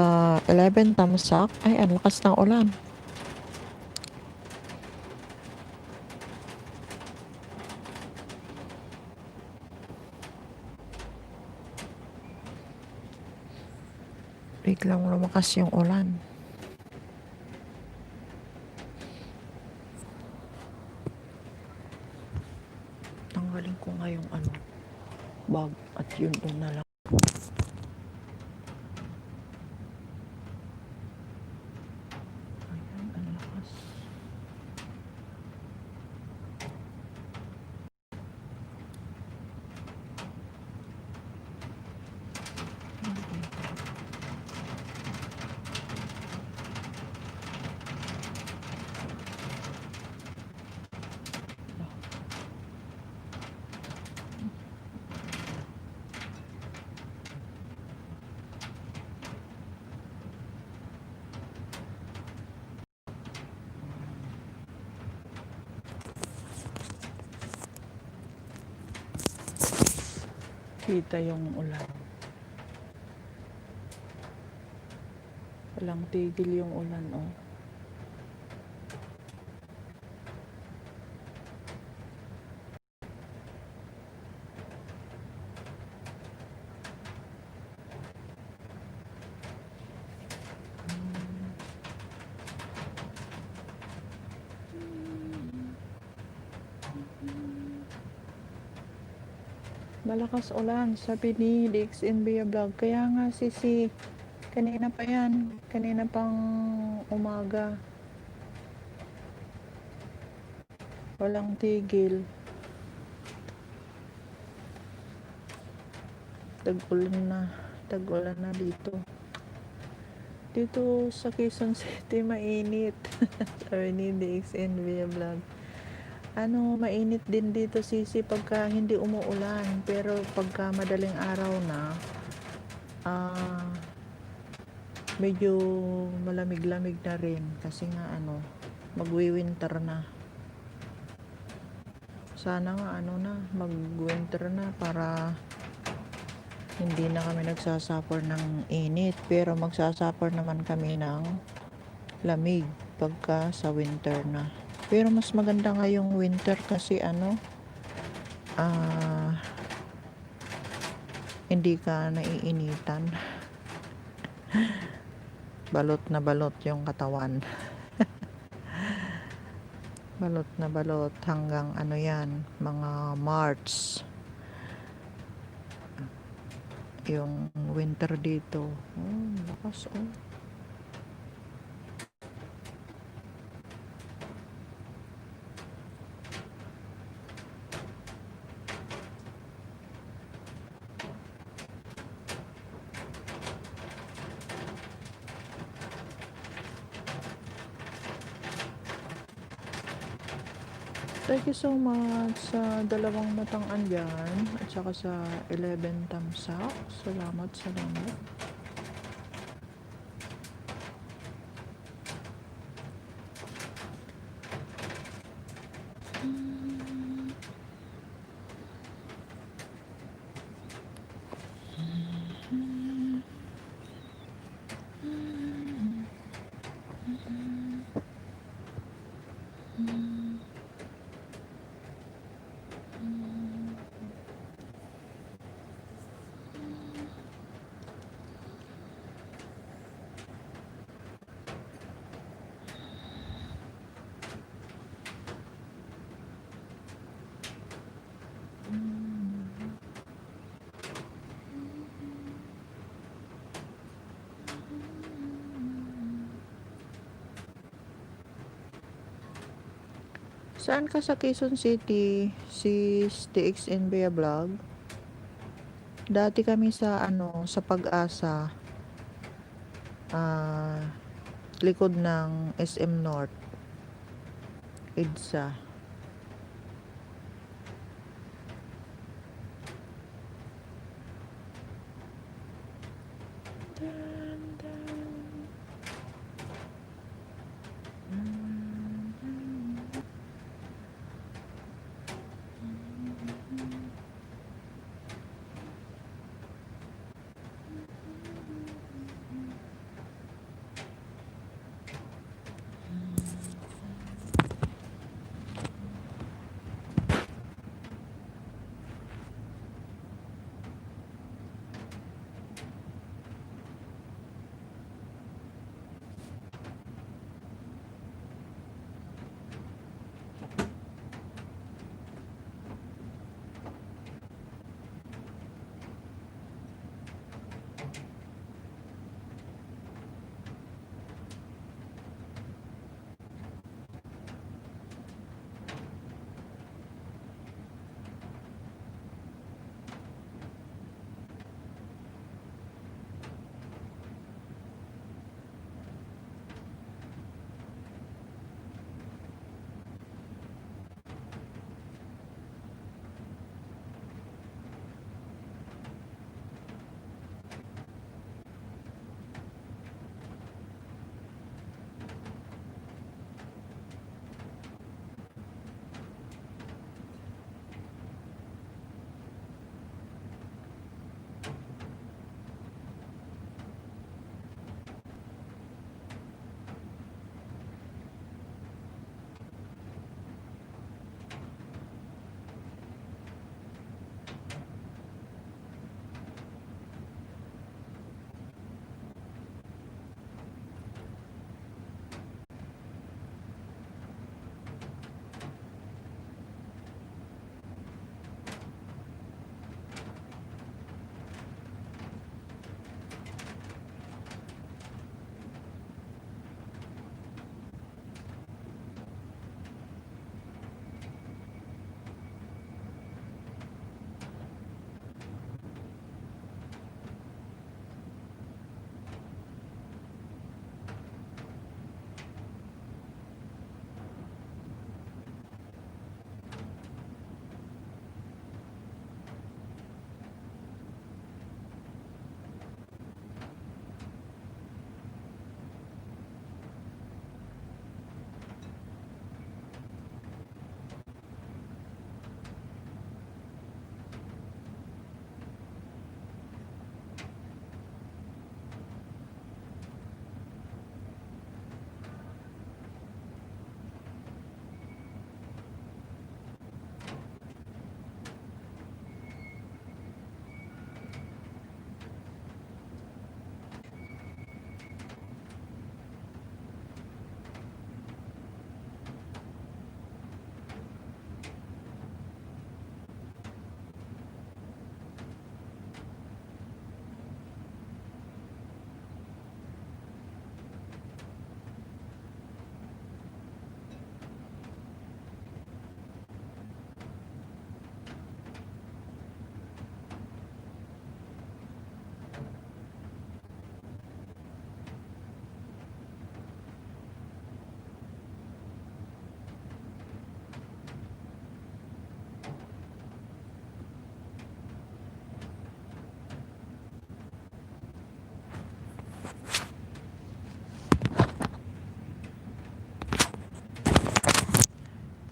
Speaker 1: 11 tamsak. Ay, ang lakas ng ulan. Biglang lumakas yung ulan. Tanggalin ko nga yung bag at yun na lang. Ayan, ang lakas. Kita yung ulan. Walang tigil yung ulan, oh. Malakas ulan, sabi ni DXNB Vlog. Kaya nga kanina pa yan. Kanina pang umaga. Walang tigil. Tag-ulan na dito. Dito sa Quezon City mainit. Sabi ni DXNB Vlog. Mainit din dito sisi pagka hindi umuulan. Pero pagka madaling araw na, medyo malamig-lamig na rin. Kasi nga magwi-winter na. Sana nga mag-winter na para hindi na kami nagsasuffer ng init. Pero magsasuffer naman kami ng lamig pagka sa winter na. Pero mas maganda nga yung winter kasi hindi ka naiinitan. Balot na balot yung katawan. Balot na balot hanggang yan, mga March. Yung winter dito. Lakas Thank you so much sa 2 matang andyan at saka sa 11 tamsak. Salamat. Saan ka sa Quezon City? Sis TXN Bea Vlog? Dati kami sa sa Pag-asa, ah, likod ng SM North, EDSA.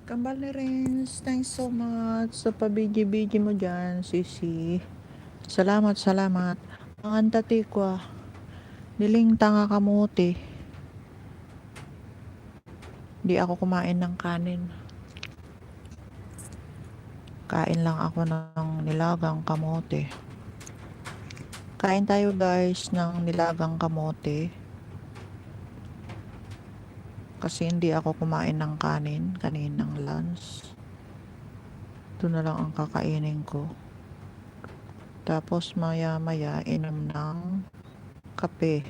Speaker 1: Kambal ni Renz, thanks so much sa pabigi-bigi mo dyan, Sisi. Salamat, salamat. Ang antati ko, niling tanga kamote. Di ako kumain ng kanin. Kain lang ako ng nilagang kamote. Kain tayo guys ng nilagang kamote. Kasi hindi ako kumain ng kanin kaninang lunch. Ito na lang ang kakainin ko. Tapos maya-maya inom ng kape.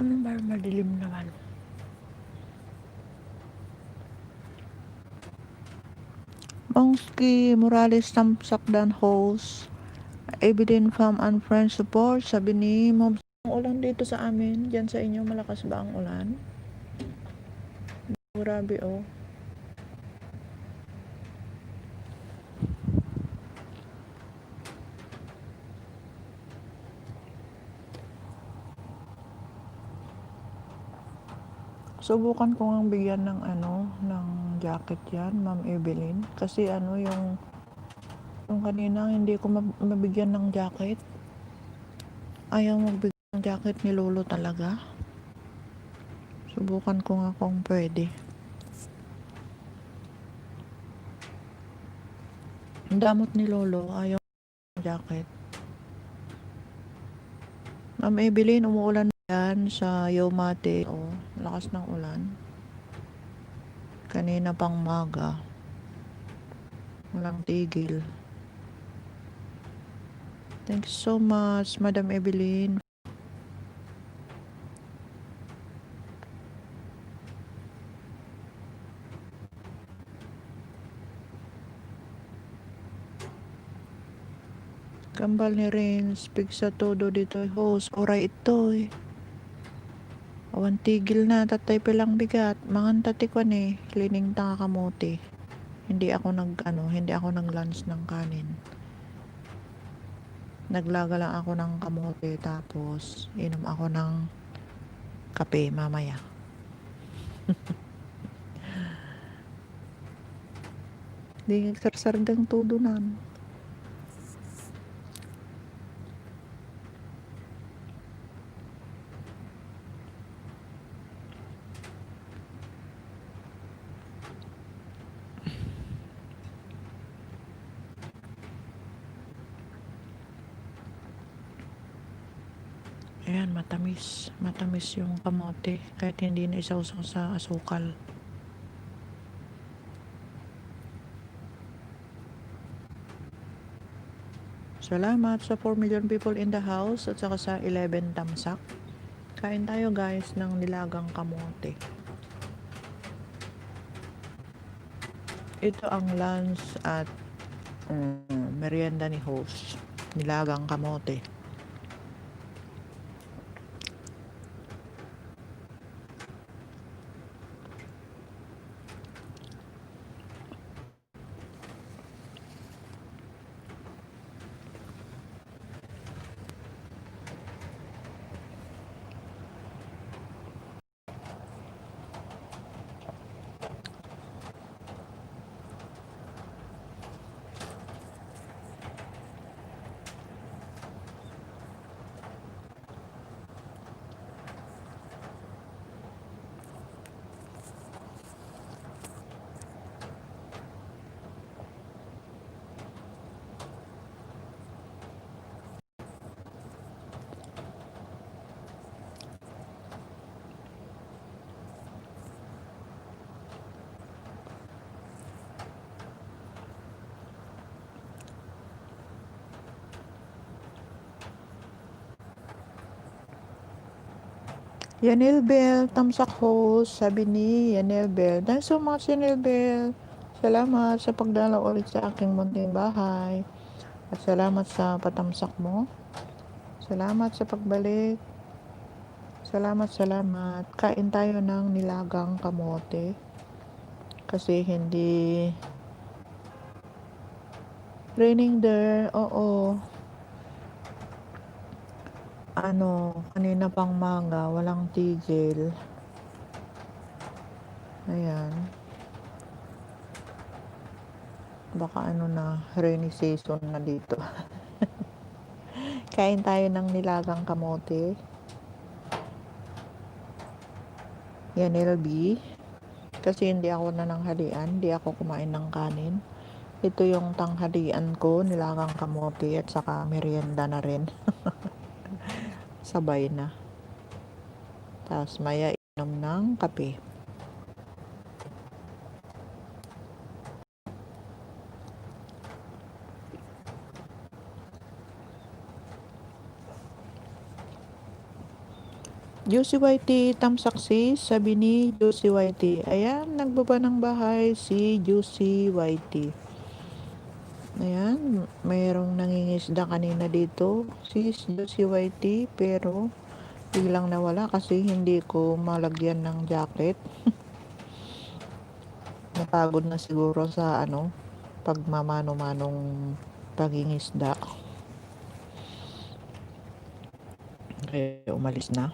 Speaker 1: Ano ba, madilim naman. Mongski Morales Tamsakdan host. Evident Fam and Friends support. Sabi ni Mom, ang ulan dito sa amin. Diyan sa inyo, malakas ba ang ulan? Grabe oh. Subukan ko ngang bigyan ng ng jacket yan, Ma'am Evelyn. Kasi yung kanina hindi ko mabigyan ng jacket. Ayaw magbigyan ng jacket ni Lolo talaga. Subukan ko nga kung pwede. Ang damot ni Lolo, ayaw ng jacket. Ma'am Evelyn, umuulan yan sa Yomate. Oh, lakas ng ulan. Kanina pang maga. Walang tigil. Thank you so much, Madam Evelyn. Kambal ni Renz, pig sa todo dito host. Oray ito eh. Awan tigil na, tatay pilang bigat. Mangan tatikwan eh, lining tanga kamote. Hindi ako nag-lunch ng kanin. Naglaga lang ako ng kamote tapos inom ako ng kape mamaya. Di sarsardang todo nan. Ayan, matamis. Matamis yung kamote kahit hindi na isawsaw sa asukal. Salamat sa 4 million people in the house at saka sa 11 tamsak. Kain tayo guys ng nilagang kamote. Ito ang lunch at merienda ni host. Nilagang kamote. Yanel Bell, tamsak host, sabi ni Yanel Bell. Thanks so much, Yanel Bell. Salamat sa pagdalaw ulit sa aking munting bahay. At salamat sa patamsak mo. Salamat sa pagbalik. Salamat. Kain tayo ng nilagang kamote. Kasi hindi raining there. Oo. Kanina pang maga, walang tigil. Ayan. Baka rainy season na dito. Kain tayo ng nilagang kamote. Yan, LB. Kasi hindi ako nananghalian, hindi ako kumain ng kanin. Ito yung tanghalian ko, nilagang kamote at saka merienda na rin. Sabay na. Tapos maya inom ng kape. Juicy Whitey, tamsaksi, sabi ni Juicy Whitey. Ayan, nagbaba ng bahay si Juicy Whitey. Ayan, mayroong nangingisda kanina dito, si Juicy Whitey, pero biglang nawala kasi hindi ko malagyan ng jacket. Napagod na siguro sa pagmamano-manong pagingisda. Kaya umalis na.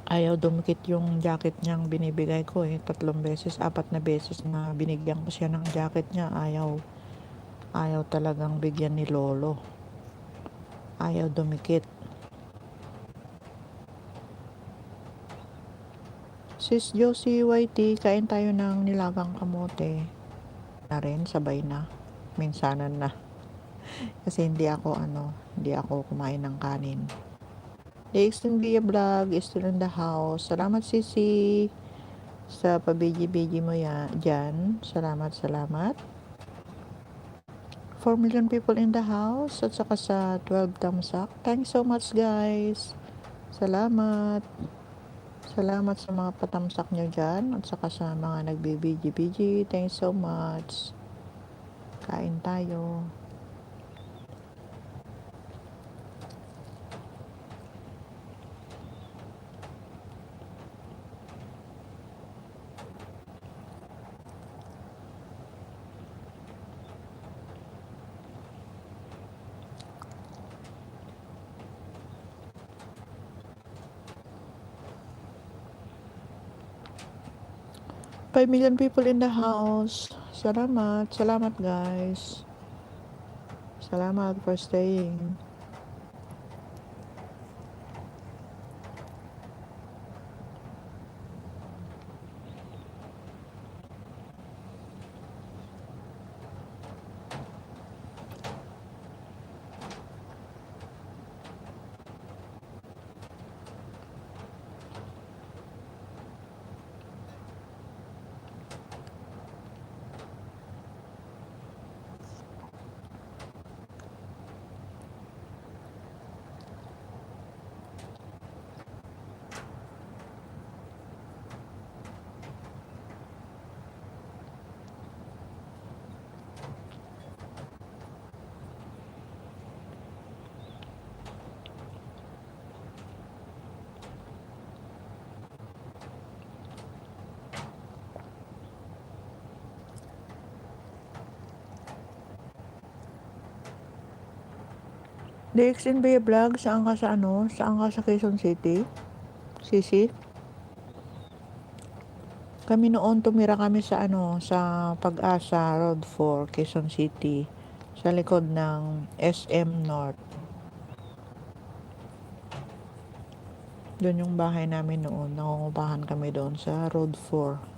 Speaker 1: Ayaw dumikit yung jacket niyang binibigay ko 3 beses, 4 na beses na binigyan ko siya ng jacket niya. Ayaw talagang bigyan ni Lolo. Ayaw dumikit. Sis Josie Whitey, kain tayo ng nilagang kamote. Na rin, sabay na. Minsanan na. Kasi hindi ako kumain ng kanin. The Extend Via Vlog is still in the house. Salamat Sisi sa pabiji-biji mo dyan. Salamat. 4 million people in the house at saka sa 12 thumbs up. Thanks so much guys. Salamat. Salamat sa mga patamsak nyo dyan at saka sa mga nagbibiji-biji. Thanks so much. Kain tayo. Five million people in the house. Salamat guys. Salamat for staying. DX in Bay Vlog, saan ka sa Quezon City? Sisi? Kami noon tumira kami sa Pag-asa Road 4, Quezon City. Sa likod ng SM North. Doon yung bahay namin noon. Nangungupahan kami doon sa Road 4.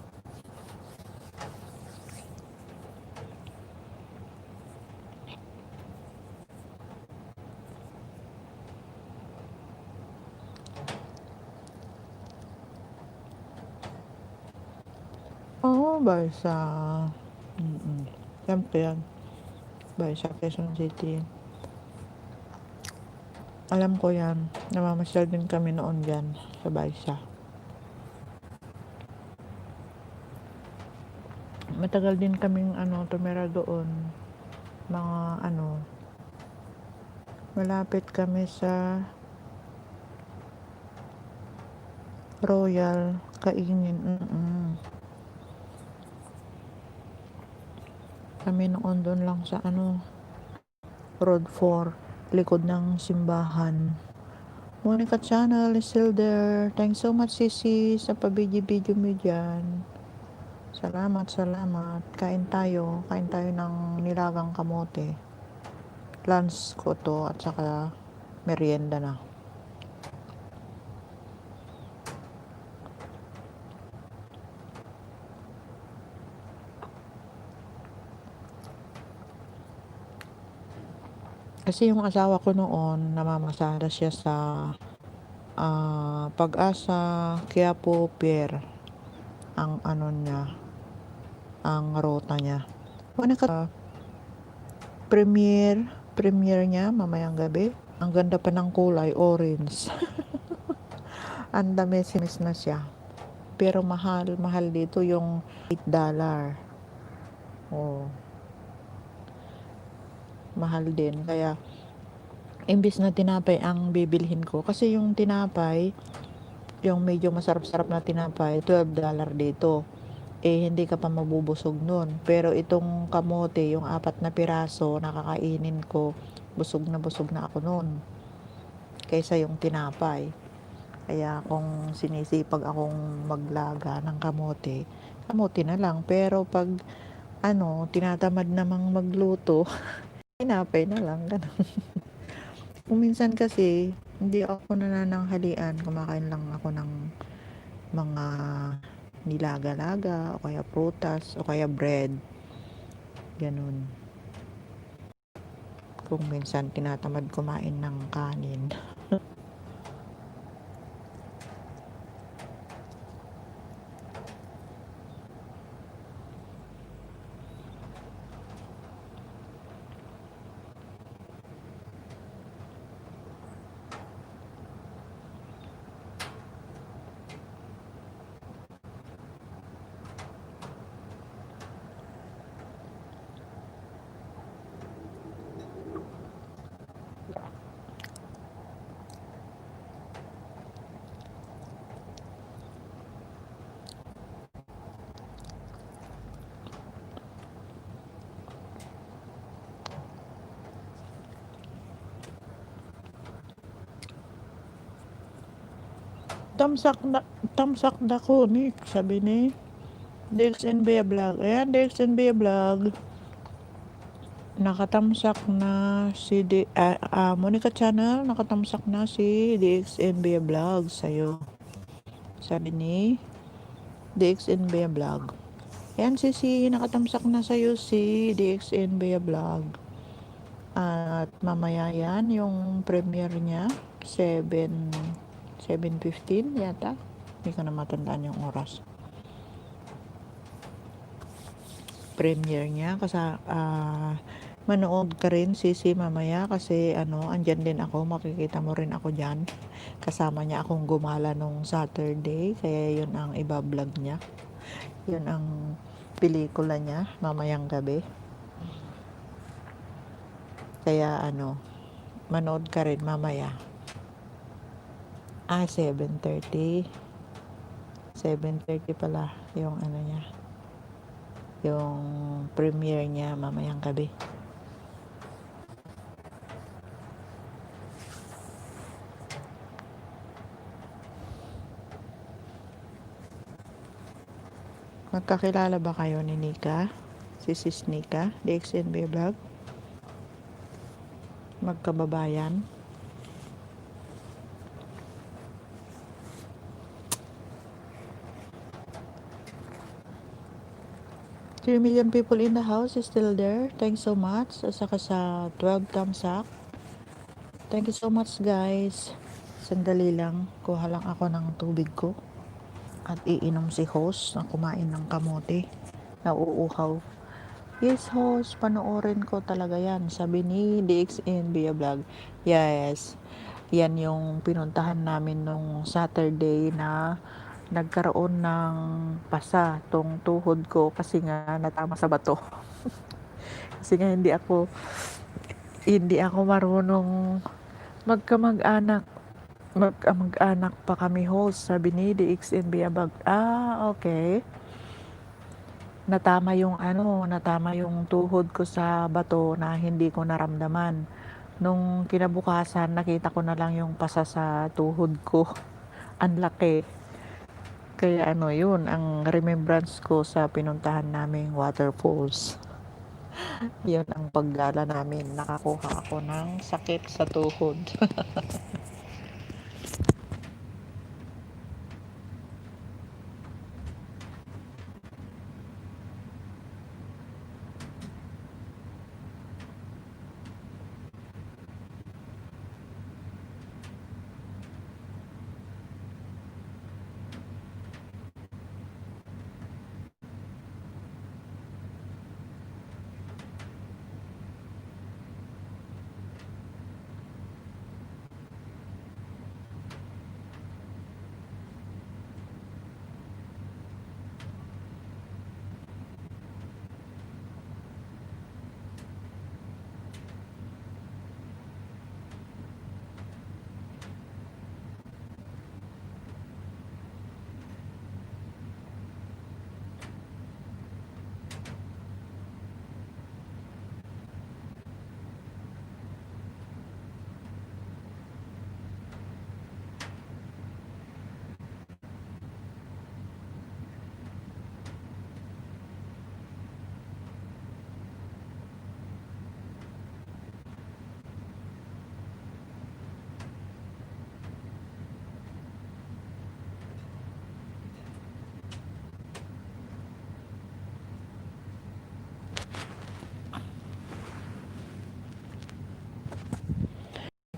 Speaker 1: Oo, Barsa. Siyempre yan. Barsa, Quezon City. Alam ko yan. Namamasyal din kami noon dyan sa Barsa. Matagal din kaming tumira doon. Mga malapit kami sa Royal Kaingin. Kami noon doon lang sa Road 4, likod ng simbahan. Monica Channel is still there. Thanks so much Sisi sa pabidyo-bidyo mo dyan. Salamat. Kain tayo ng nilagang kamote. Lunch ko to at saka merienda na. Kasi yung asawa ko noon, namamasada siya sa Pag-asa, Quiapo, Pier. Ang ang rota niya. Premier Premiere niya mamayang gabi. Ang ganda pa ng kulay, orange. Ang dami-simis na siya. Pero mahal, mahal dito yung $8. Oh, mahal din. Kaya, imbis na tinapay ang bibilhin ko. Kasi yung tinapay, yung medyo masarap-sarap na tinapay, $12 dito. Eh, hindi ka pa mabubusog nun. Pero itong kamote, yung 4 na piraso, nakakainin ko, busog na ako nun. Kaysa yung tinapay. Kaya kung sinisipag akong maglaga ng kamote, kamote na lang. Pero pag tinatamad namang magluto, tinapay na lang. Ganun. Kung minsan kasi, hindi ako nanananghalian, kumakain lang ako ng mga nilaga-laga, o kaya prutas, o kaya bread. Ganun. Kung minsan tinatamad kumain ng kanin. Tamsak na ko ni, sabi ni Dex and Bea Vlog. Ayan, Dex and Bea Vlog. Nakatamsak na si Monica Channel, nakatamsak na si DX and Bea Vlog sa'yo. Sabi ni DX and Bea Vlog. Ayan, nakatamsak na sa'yo si DX and Bea Vlog. At mamaya yan, yung premiere niya, 7:15 yata. Hindi ko na matandaan yung oras. Premiere niya kasi manood ka rin Sisi mamaya kasi andyan din ako, makikita mo rin ako diyan. Kasama niya akong gumala nung Saturday, kaya yun ang iba-vlog niya. Yun ang pelikula niya mamayang gabi. Kaya manood ka rin mamaya. 7:30. 7:30 pala yung niya. Yung premiere niya mamayang gabi. Magkakilala ba kayo ni Nika? Si Sis Nika, DXNB Vlog? Magkababayan? 3 million people in the house is still there. Thanks so much. At saka sa 12 thumbs up. Thank you so much guys. Sandali lang. Kuha lang ako ng tubig ko. At iinom si host na kumain ng kamote. Nauuhaw. Yes host, panoorin ko talaga yan. Sabi ni DXN Via Vlog. Yes. Yan yung pinuntahan namin nung Saturday na nagkaroon ng pasa tong tuhod ko kasi nga natama sa bato. Kasi nga hindi ako marunong magkamag-anak. Magkamag-anak pa kami host, sabi ni DXN Biabag. Okay. Natama yung tuhod ko sa bato na hindi ko naramdaman. Nung kinabukasan, nakita ko na lang yung pasa sa tuhod ko. Ang laki. Kaya yun, ang remembrance ko sa pinuntahan naming waterfalls. Yun ang paggala namin. Nakakuha ako ng sakit sa tuhod.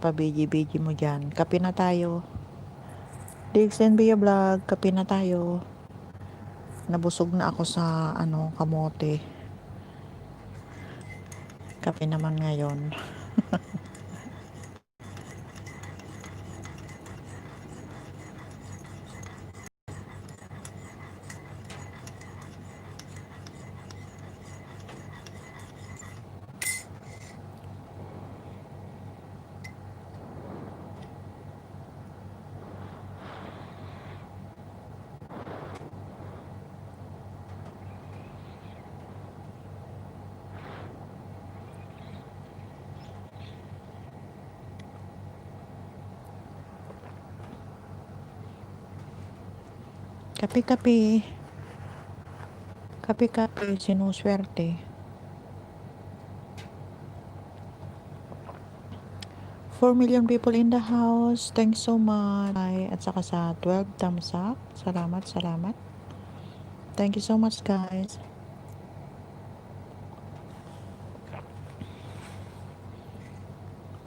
Speaker 1: napabiji-biji mo dyan. Kape na tayo. DXN Via Vlog, kape na tayo. Nabusog na ako sa kamote. Kape naman ngayon. Kape-kape. Kape-kape, sinuswerte. 4 million people in the house. Thanks so much. At saka sa 12 thumbs up. Salamat, salamat. Thank you so much, guys.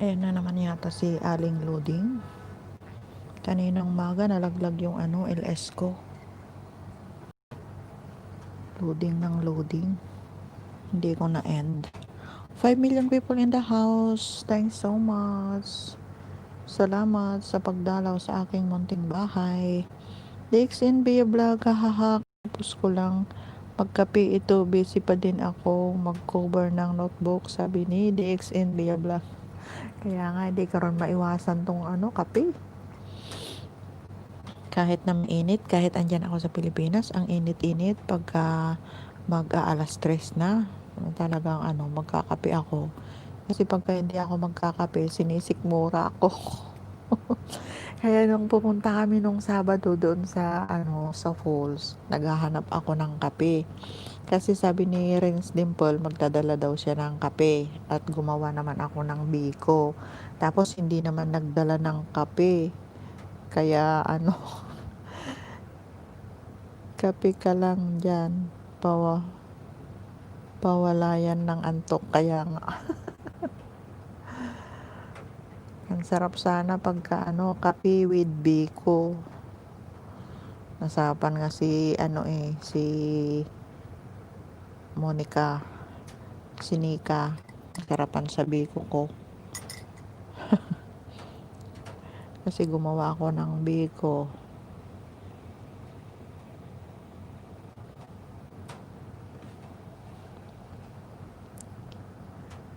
Speaker 1: Ayan na naman yata si Aling Loading. Kaninang umaga nalaglag yung LS ko. Loading ng loading. Hindi ko na-end. 5 million people in the house. Thanks so much. Salamat sa pagdalaw sa aking munting bahay. DXN Via Vlog, hahaha. Tapos ko lang magkape ito. Busy pa din ako mag-cover ng notebook. Sabi ni DXN Via Vlog. Kaya nga, hindi ka ron maiwasan tong kape. Kahit na mainit, kahit andyan ako sa Pilipinas, ang init-init pagka mag-aalas 3 na. Talagang magkakape ako. Kasi pagka hindi ako magkakape, sinisikmura ako. Kaya nung pumunta kami nung Sabado doon sa sa falls, naghahanap ako ng kape. Kasi sabi ni Renz Dimple, magdadala daw siya ng kape at gumawa naman ako ng biko. Tapos hindi naman nagdala ng kape. Kaya kape ka lang dyan. Pawalayan ng antok. Kaya nga. Ang sarap sana pagka kape with biko. Nasapan nga si si Monica, si Nika. Nasarapan sa biko ko. Kasi gumawa ako ng biko.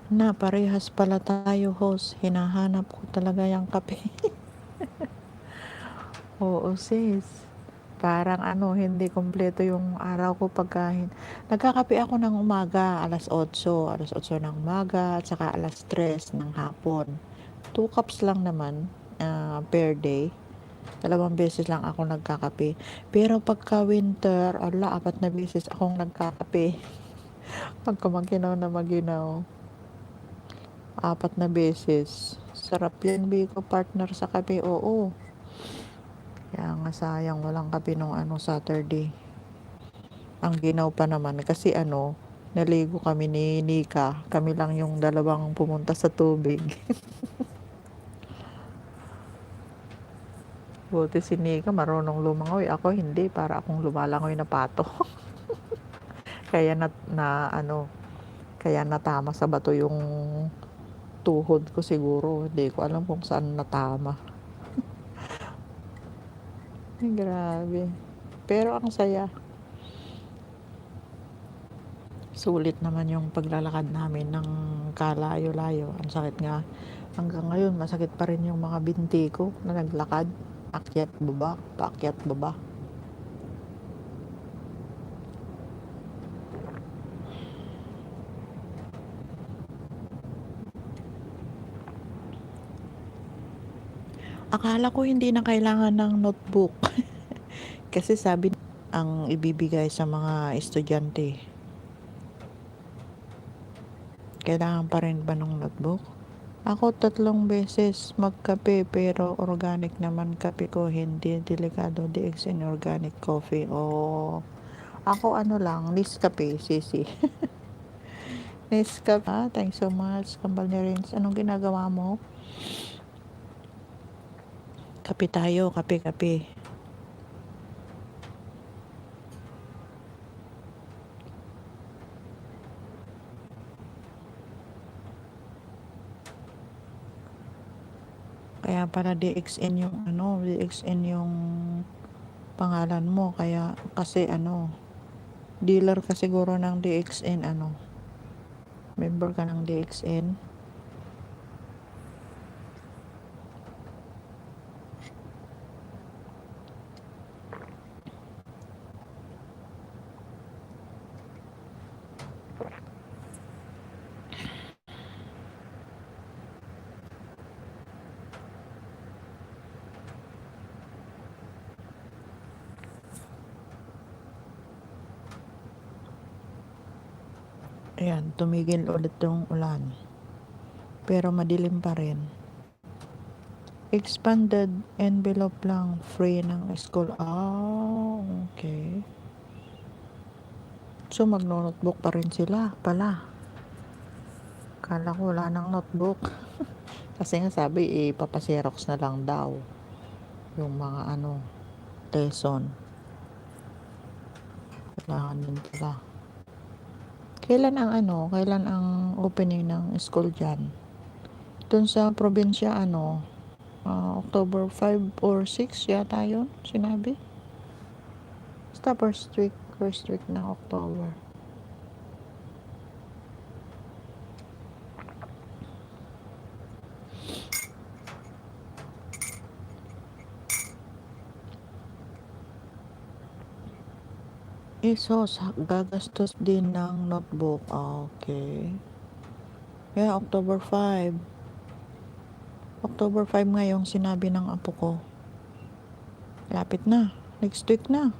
Speaker 1: Na, parehas pala tayo, host. Hinahanap ko talaga yung kape. Oo, sis. Parang hindi kompleto yung araw ko pagkain. Nagkakape ako ng umaga, alas 8 ng umaga, at saka alas 3 ng hapon. 2 cups lang naman per day. 2 beses lang ako nagkakape. Pero pagka winter, 4 na beses akong nagkakape. Pagka maginaw na maginaw. 4 na beses. Sarap yan, biko partner sa kape. Oo. Kaya nga sayang walang kape nung Saturday. Ang ginaw pa naman kasi naligo kami ni Nika. Kami lang yung dalawang pumunta sa tubig. Buti si Nika marunong lumangoy. Ako hindi, para akong lumalangoy na pato. Kaya kaya natama sa bato yung tuhod ko siguro. Hindi ko alam kung saan natama. Ay, grabe. Pero ang saya. Sulit naman yung paglalakad namin ng kalayo-layo. Ang sakit nga. Hanggang ngayon, masakit pa rin yung mga binti ko na naglakad. Akyat baba, paakyat baba. Akala ko hindi na kailangan ng notebook. Kasi sabi ang ibibigay sa mga estudyante. Kailangan pa rin ba ng notebook? Ako 3 beses magkape pero organic naman kape ko, hindi delikado DXN organic coffee. O ako lang, Nescafe, sisi. Nescafe. Thanks so much, Kambal ni Rins. Anong ginagawa mo? Kape tayo, kape. Kaya para DXN yung pangalan mo. Kaya kasi dealer ka siguro ng DXN member ka ng DXN. Ayan, tumigil ulit yung ulan. Pero madilim pa rin. Expanded envelope lang, free ng school. Okay. So, magno-notebook pa rin sila pala. Kala ko wala ng notebook. Kasi nga sabi, ipapaserox na lang daw. Yung mga lesson. Kailangan din pala. Kailan ang opening ng school dyan? Dun sa probinsya, October 5 or 6 yata yun, sinabi. Basta first week ng October. Isos, gagastos din ng notebook. Okay. Kaya October 5 ngayong sinabi ng apo ko. Lapit na. Next week na.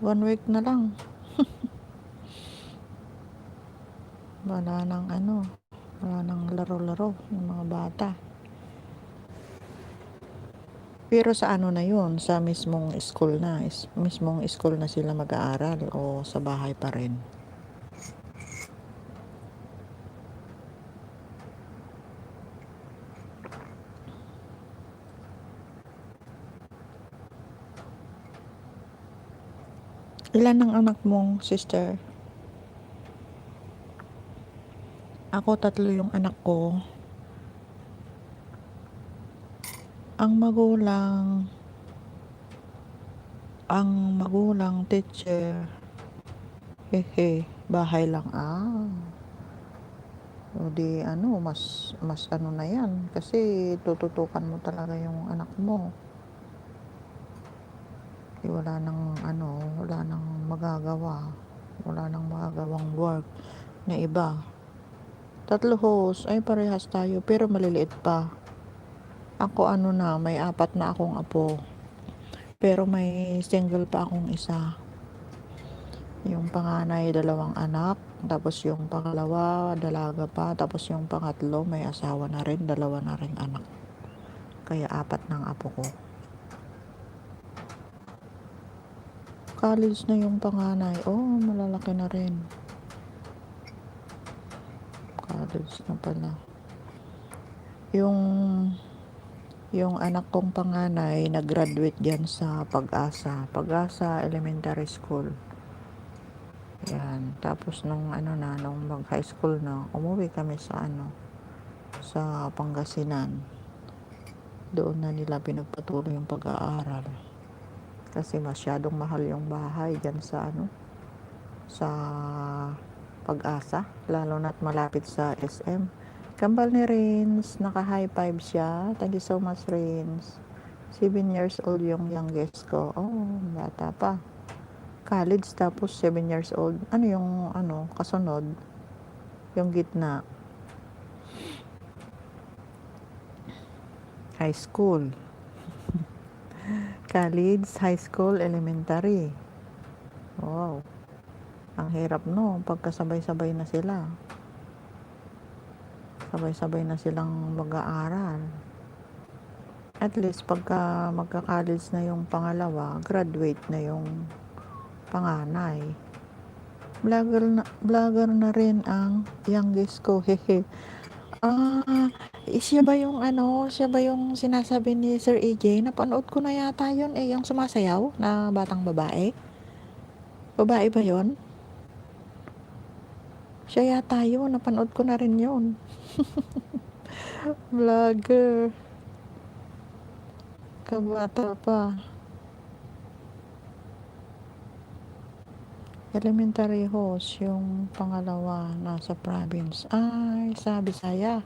Speaker 1: 1 week na lang. Wala nang laro-laro ng mga bata. Pero sa na yun, sa mismong school na sila mag-aaral o sa bahay pa rin? Ilan ang anak mong sister? Ako 3 yung anak ko. Ang magulang teacher. Bahay lang. O di mas na yan kasi tututukan mo talaga yung anak mo. Wala nang magagawa. Wala nang magagawang work na iba. 3 host ay parehas tayo pero maliliit pa. Ako may 4 na akong apo. Pero may single pa akong isa. Yung panganay 2 anak, tapos yung pangalawa dalaga pa, tapos yung pangatlo may asawa na rin, 2 na ring anak. Kaya 4 ng apo ko. College na yung panganay. Malalaki na rin. College na pala. Yung anak kong panganay nag-graduate diyan sa Pag-asa Elementary School. Yan. Tapos nung mag-high school na, umuwi kami sa Pangasinan. Doon na nila pinagpatuloy yung pag-aaral. Kasi masyadong mahal yung bahay diyan sa Pag-asa, lalo na't malapit sa SM. Kambal ni Rins, naka high 5 siya. Thank you so much, Rins. 7 years old yung youngest ko. Bata pa. College tapos 7 years old. Kasunod? Yung gitna. High school. College, high school, elementary. Wow. Ang hirap pagkasabay-sabay na sila. Sabay-sabay na silang mag-aaral. At least pagka magka-college na yung pangalawa, graduate na yung panganay. Vlogger na rin ang youngest ko. Siya ba yung ano, siya ba yung sinasabi ni Sir AJ? Napanood ko na yata yun eh, yung sumasayaw na batang babae. Babae ba yun? Siya yata yun, napanood ko na rin yun. Vlogger. Kabata pa. Elementary host, yung pangalawa, nasa province. Ay, sa Bisaya.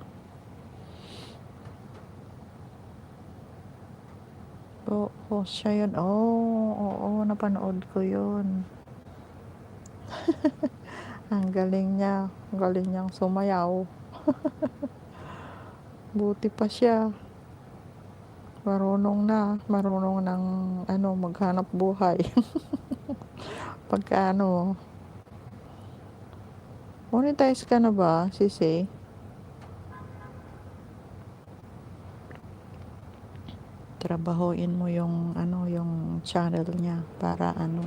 Speaker 1: Oo, siya yun. Oo, napanood ko yun. Ang galing niya. Ang galing niyang sumayaw. Buti pa siya. Marunong ng ano, maghanap buhay. Pagka ano, monetize ka na ba, Sisi? Trabahuin mo yung ano, yung channel niya para ano,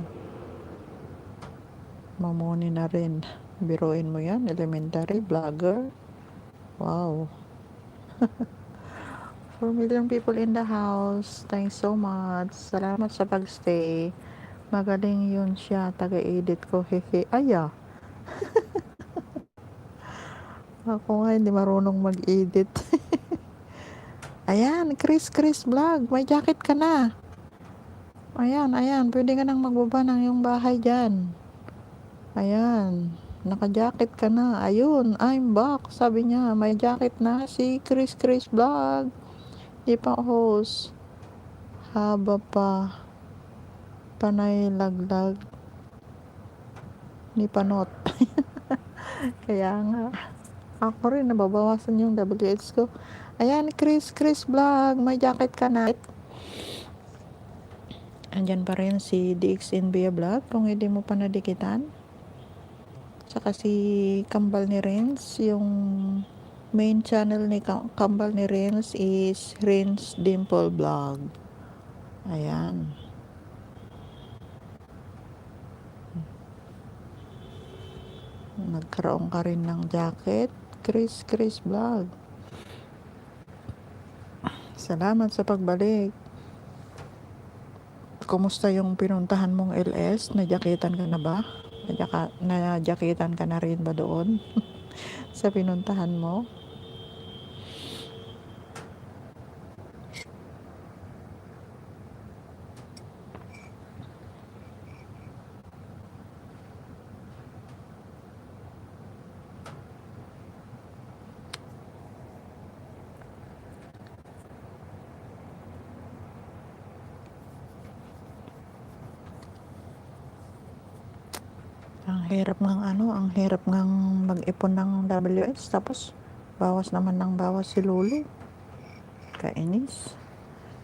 Speaker 1: mamoni na rin. Biruin mo yan, elementary, vlogger. Wow. 4 million people in the house. Thanks so much. Salamat sa pagstay. Magaling yun siya. Taga-edit ko. Hehe. Aya. Ako nga hindi marunong mag-edit. Ayan, Chris Vlog. May jacket ka na. Ayan. Pwede ka nang magbaba ng iyong bahay dyan. Ayan. Naka-jacket ka na. Ayun, I'm back. Sabi niya, may jacket na si Chris Vlog. Di pa host. Haba pa. Panay laglag. Ni panot. Kaya nga. Ako rin, nababawasan yung WH ko. Ayan, Chris Vlog. May jacket ka na. Andyan pa rin si DXNB Vlog. Kung hindi mo pa nadikitan. Saka si Kambal ni Renz, yung main channel ni Kambal ni Renz is Renz Dimple Vlog. Ayan. Nagkaroon ka rin ng jacket. Chris Vlog. Salamat sa pagbalik. Kumusta yung pinuntahan mong LS? Nadyakitan ka na ba? Nadyakitan ka na rin ba doon? Sa pinuntahan mo? Ang hirap ngang mag-ipon ng WS tapos bawas naman ng bawas si Lulu. Kainis.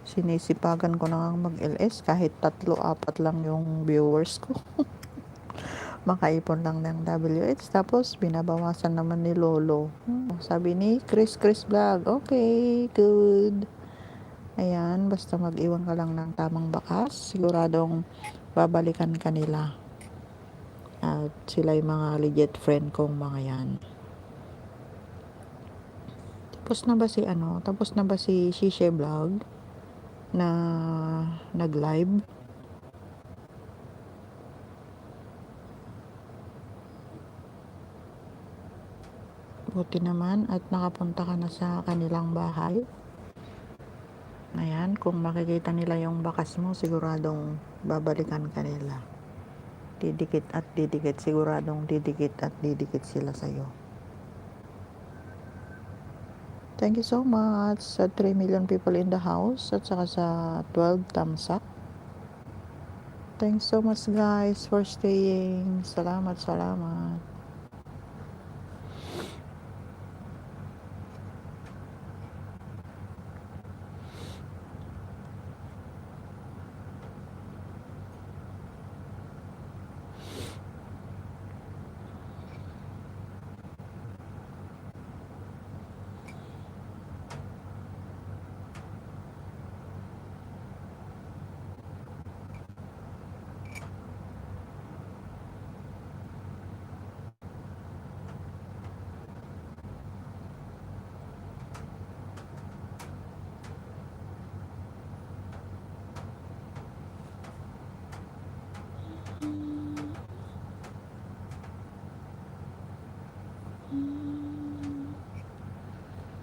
Speaker 1: Sinisipagan ko na ngang mag-LS kahit 3-4 lang yung viewers ko. Makaipon lang ng WH tapos binabawasan naman ni Lolo. Sabi ni Chris Vlog, okay, good. Ayan, basta mag-iwan ka lang ng tamang bakas, siguradong babalikan ka nila. At sila yung mga legit friend kong mga yan. Tapos na ba si Shishe Vlog na nag-live? Buti naman at nakapunta ka na sa kanilang bahay. Ayan, kung makikita nila yung bakas mo, siguradong babalikan ka nila. Siguradong didikit sila sa'yo. Thank you so much sa 3 million people in the house at saka sa 12 thumbs up. Thanks so much guys for staying. Salamat.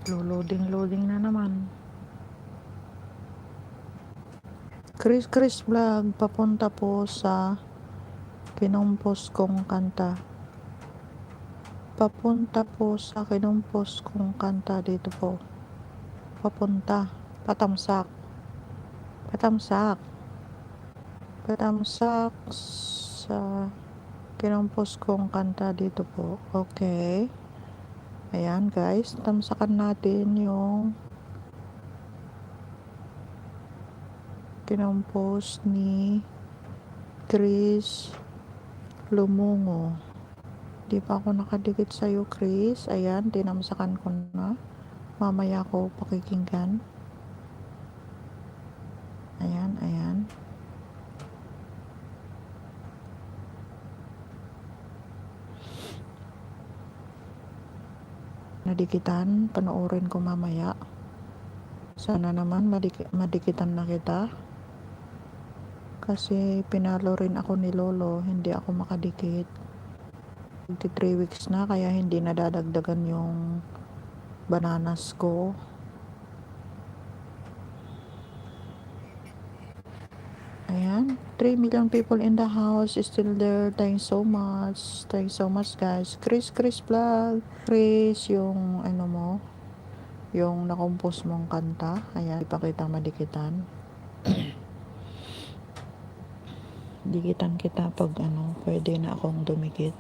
Speaker 1: Loading na naman. Chris Vlog, papunta po sa kinumpos kong kanta. Papunta po sa kinumpos kong kanta dito po. Papunta. Patamsak. Patamsak. Patamsak sa kinumpos kong kanta dito po. Okay. Ayan guys, tamsakan natin yung kinumpos ni Chris Lumungo. Di pa ako nakadikit sa'yo, Chris. Ayan, tinamsakan ko na. Mamaya ko pakikinggan. Ayan. Nadikitan, panoorin ko mamaya. Sana naman madikitan na kita. Kasi pinalo rin ako ni Lolo, hindi ako makadikit. 3 weeks na, kaya hindi nadadagdagan yung bananas ko. Ayan, 3 million people in the house is still there. Thanks so much. Thanks so much guys. Chris Vlog. Chris, yung ano mo, yung nakompose mong kanta. Ayan, ipakita madikitan. Dikitan kita pag pwede na akong dumikit.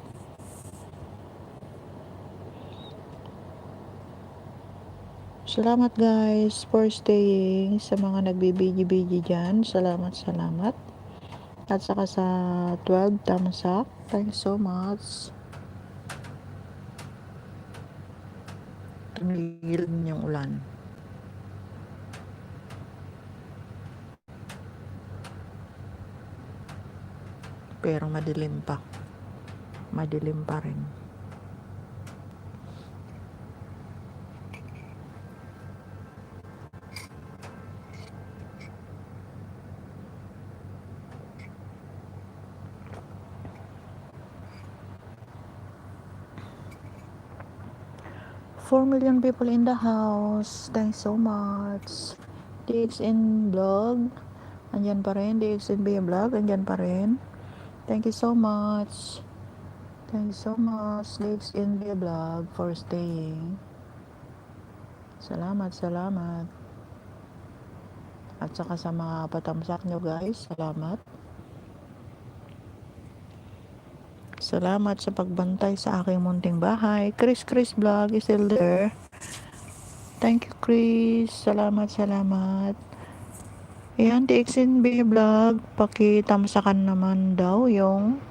Speaker 1: Salamat guys for staying, sa mga nagbibigi-bigi dyan. Salamat. At saka sa 12 thumbs up. Thanks so much. Tumigil yung ulan. Pero madilim pa. Madilim pa rin. $4 million people in the house. Thanks so much. DXN Vlog, andyan pa rin. DXNB Vlog, andyan pa rin. Thank you so much. Thanks so much, DXNB Vlog, for staying. Salamat. At saka sa mga patamsak nyo guys, salamat. Salamat sa pagbantay sa aking munting bahay. Chris Vlog is still there. Thank you, Chris. Salamat. Ayan, DXNB Vlog, pakitamsakan naman daw yung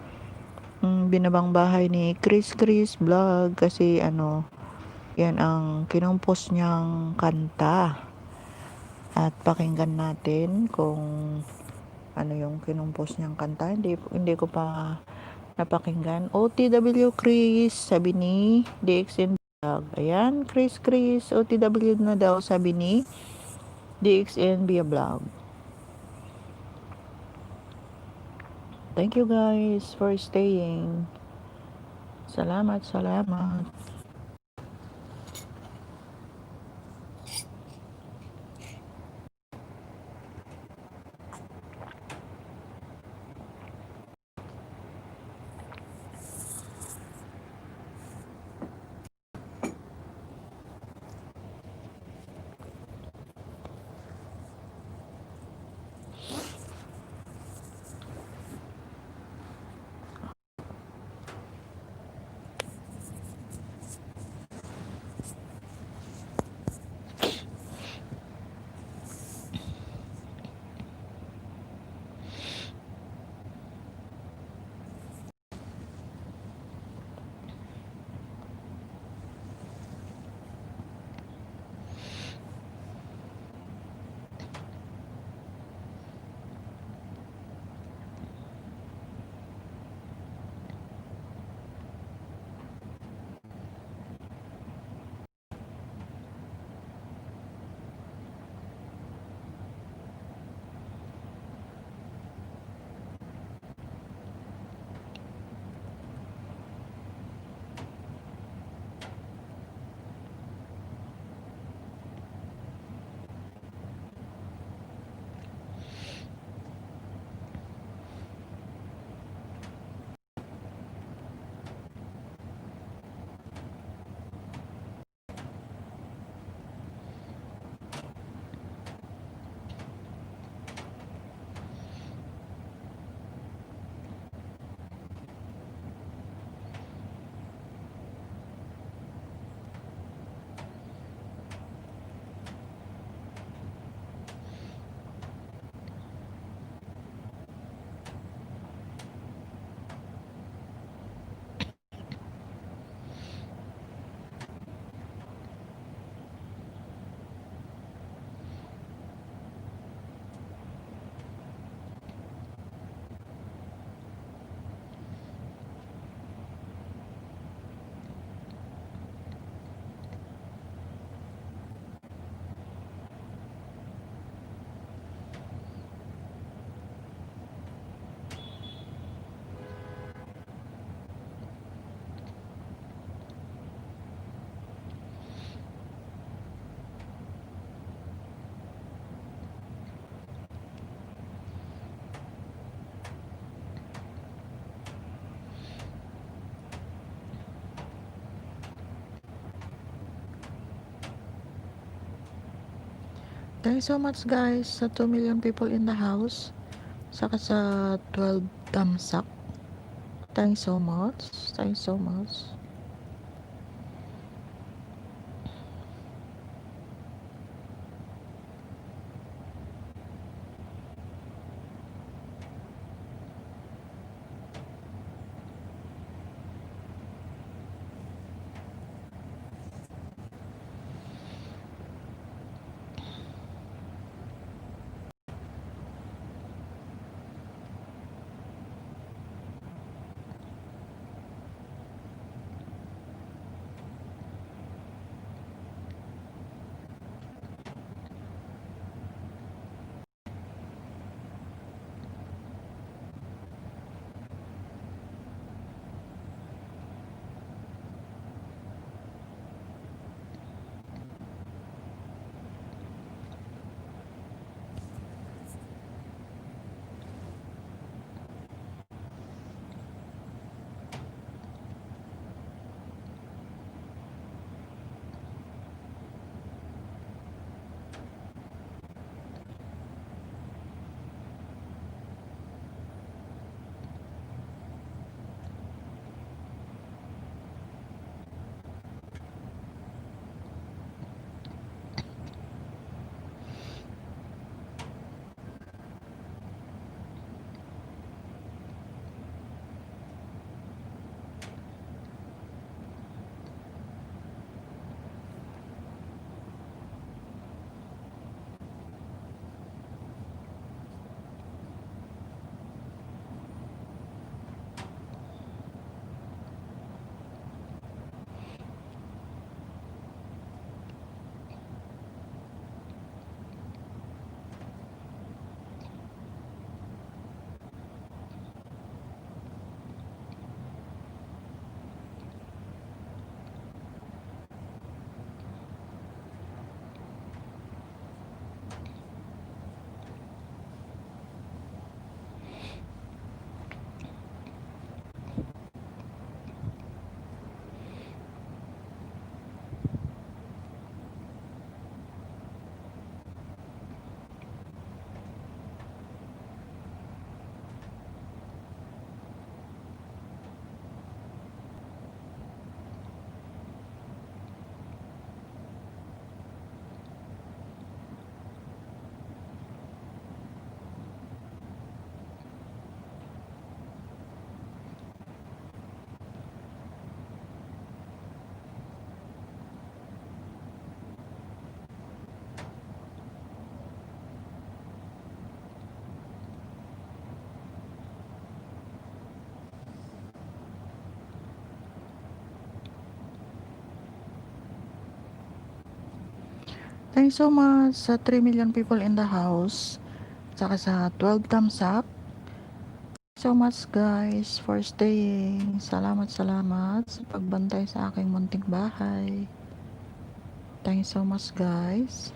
Speaker 1: binabang bahay ni Chris Vlog kasi yan ang kinumpos niyang kanta. At pakinggan natin kung ano yung kinumpos niyang kanta. Hindi ko pa napakinggan. OTW Chris, sabi ni DXN Vlog. Ayan, Chris, OTW na daw, sabi ni DXN Vlog. Thank you guys for staying. Salamat. Thank you so much guys sa 2 million people in the house. Saka sa 12 thumbs up. Thank you so much. Thank you so much. Thank you so much sa 3 million people in the house. Saka sa 12 thumbs up. So much guys for staying. Salamat sa pagbantay sa aking munting bahay. Thank you so much guys.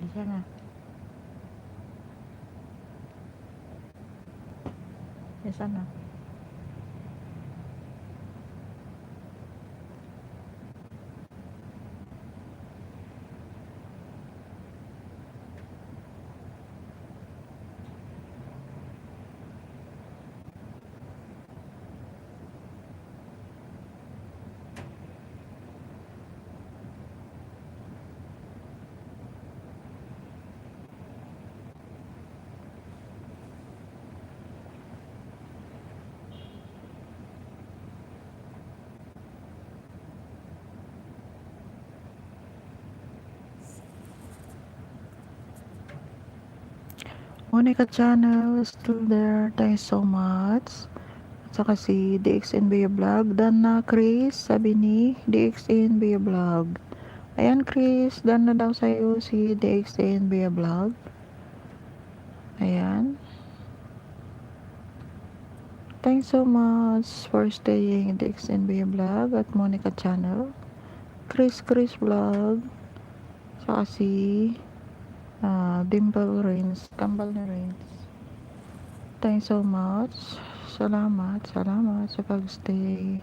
Speaker 1: Isa na. Isa na. Monica Channel is still there. Thanks so much. At saka si DXNB Vlog. Dana Chris, sabi ni DXNB Vlog. Ayan Chris, done na daw sa'yo si DXNB Vlog. Ayan. Thanks so much for staying in DXNB Vlog at Monica Channel. Chris Vlog. Saka si Dimple Rains. Kambal ni Rains. Thanks so much. Salamat sa pagstay.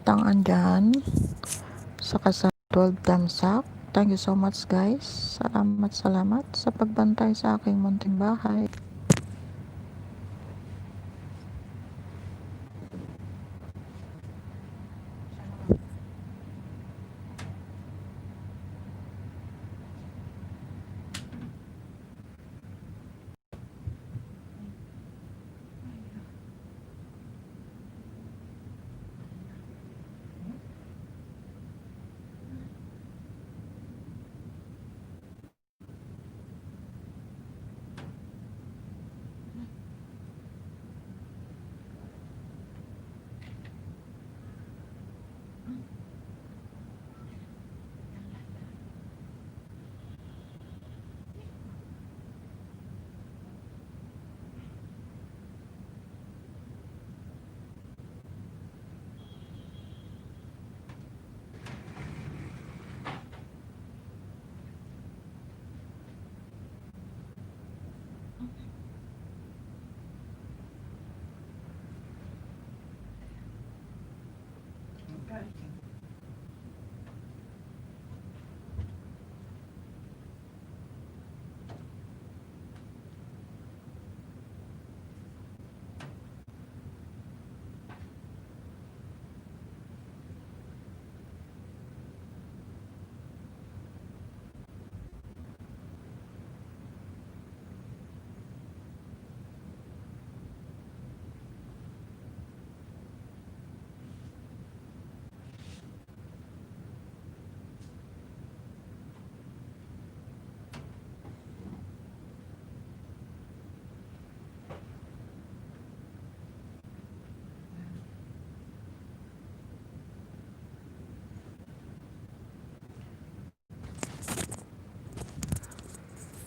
Speaker 1: Tang andyan. Saka sa 12 thumbs up. Thank you so much guys. Salamat sa pagbantay sa aking munting bahay.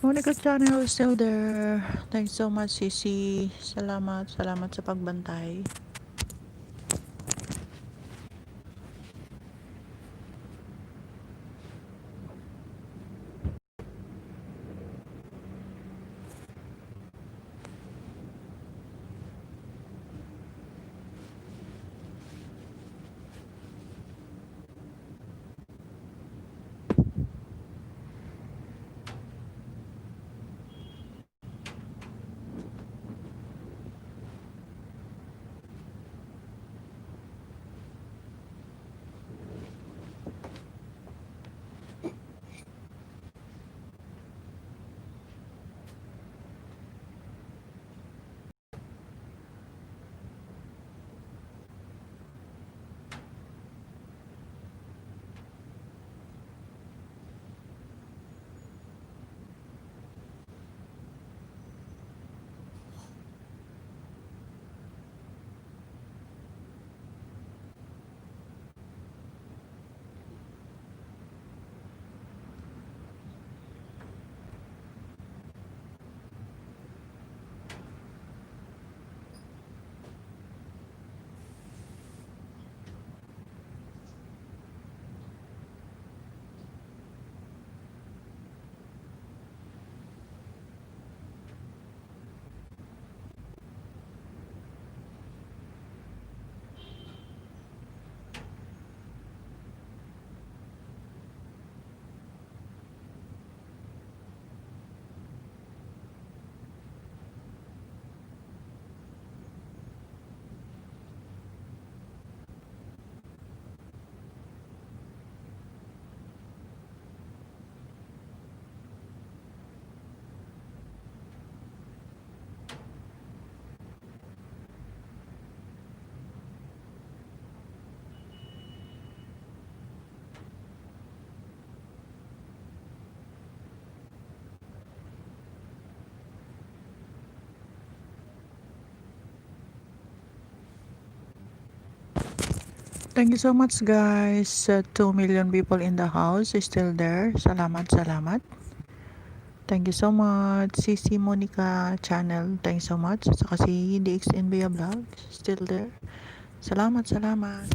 Speaker 1: Monica channel is still there. Thanks so much, Sisi. Salamat, salamat sa pagbantay. Thank you so much, guys. 2 million people in the house is still there. Salamat, salamat. Thank you so much. Sisi Monica channel. Thank you so much. Saka si DXNBA Vlog. Still there. Salamat, salamat.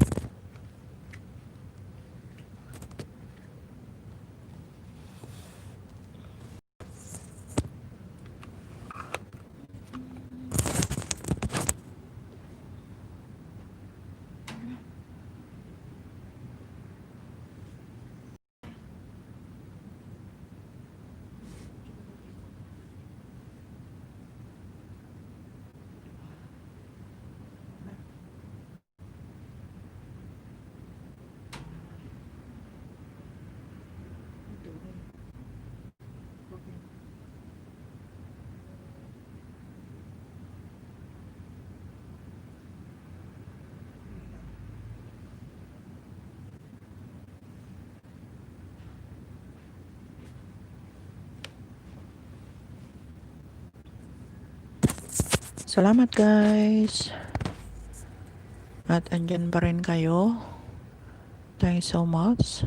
Speaker 1: Salamat, guys. At andyan pa rin kayo. Thank you so much.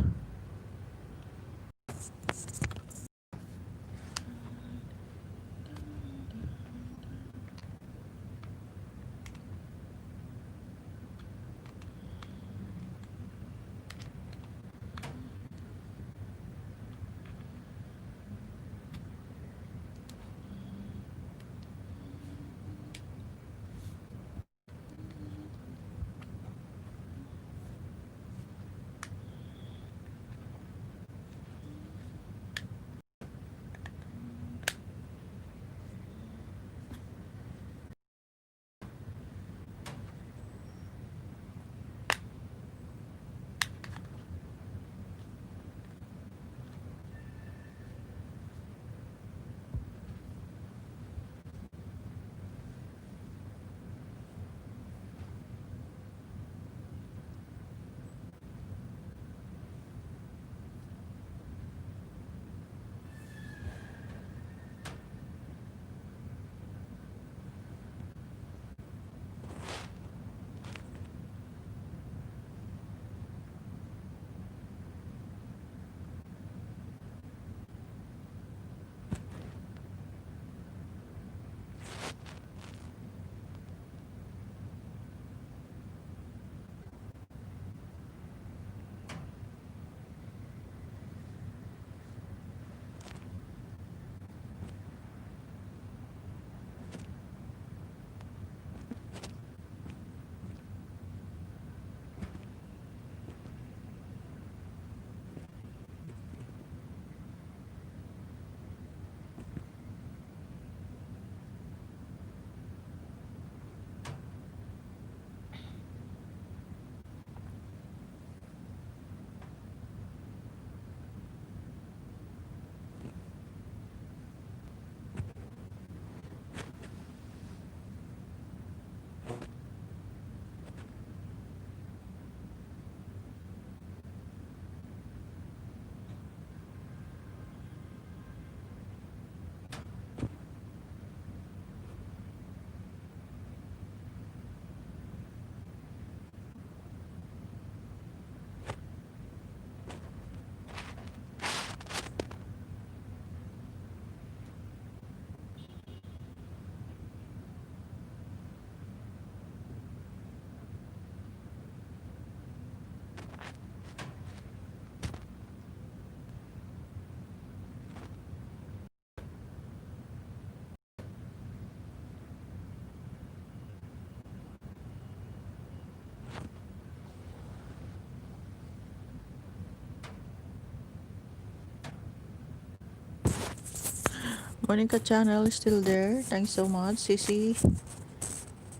Speaker 1: Monica channel is still there. Thanks so much, Sisi.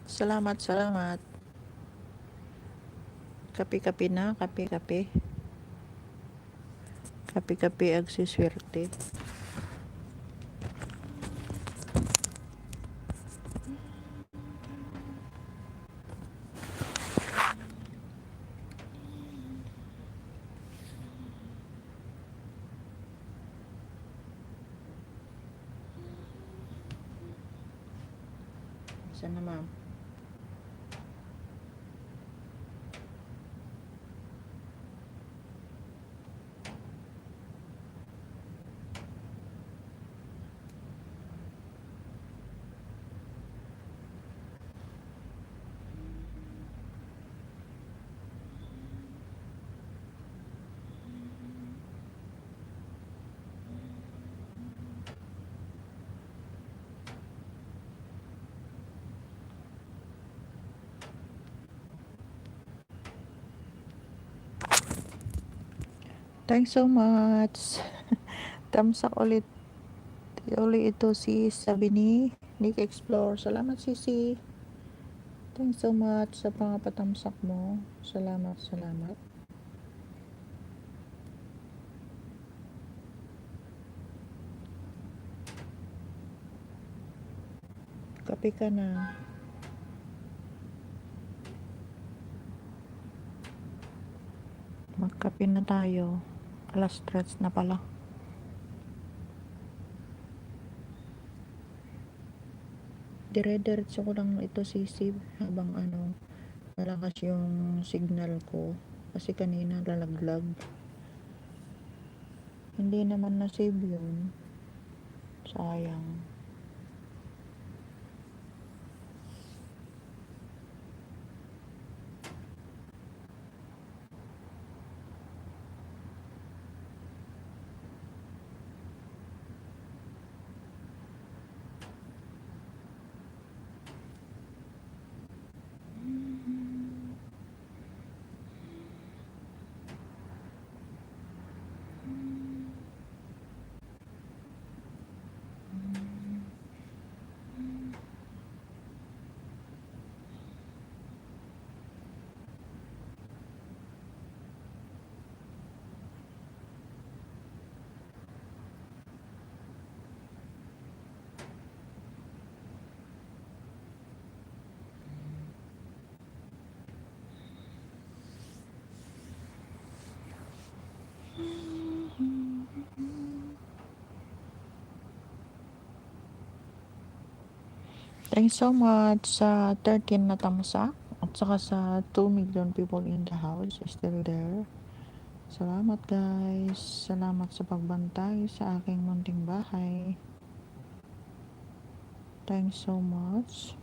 Speaker 1: Salamat, salamat. Kape-kape na, kape-kape. Kape-kape ag siswerte. Saan na, ma'am? Thanks so much. Tamsak ulit. Uli ito si sabi ni Nick Explore. Salamat, Sisi. Thanks so much sa pangapatamsak mo. Salamat, salamat. Kape ka na. Magkape na tayo. Alas 3 na pala. Dire-diretso ko lang ito sisib habang malakas yung signal ko. Kasi kanina lalaglag. Hindi naman na-save yun. Sayang. Thanks so much sa 13 na tamsak at saka sa 2 million people in the house still there. Salamat guys. Salamat sa pagbantay sa aking munting bahay. Thanks so much.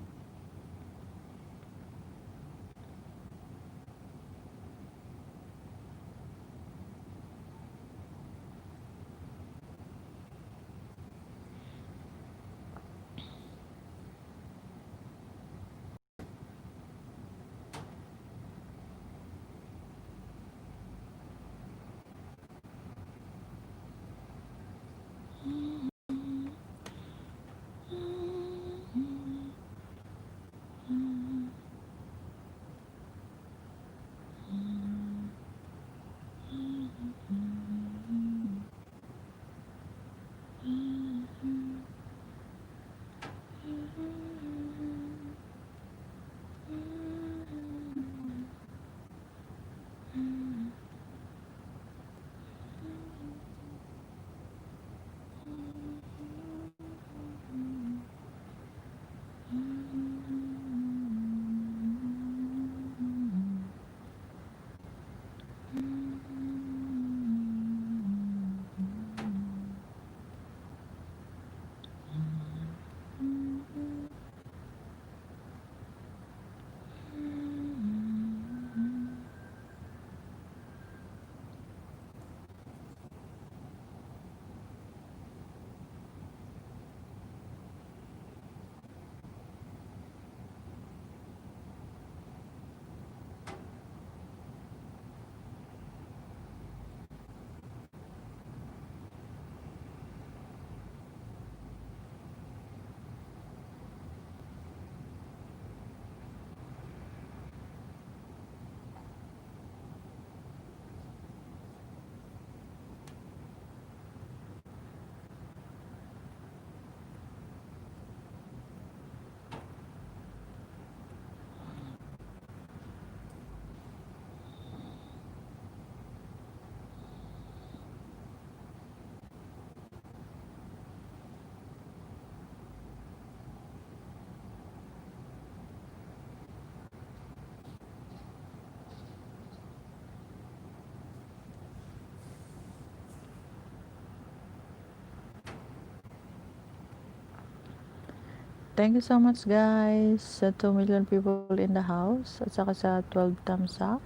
Speaker 1: Thank you so much guys sa 2 million people in the house at saka sa 12 thumbs up.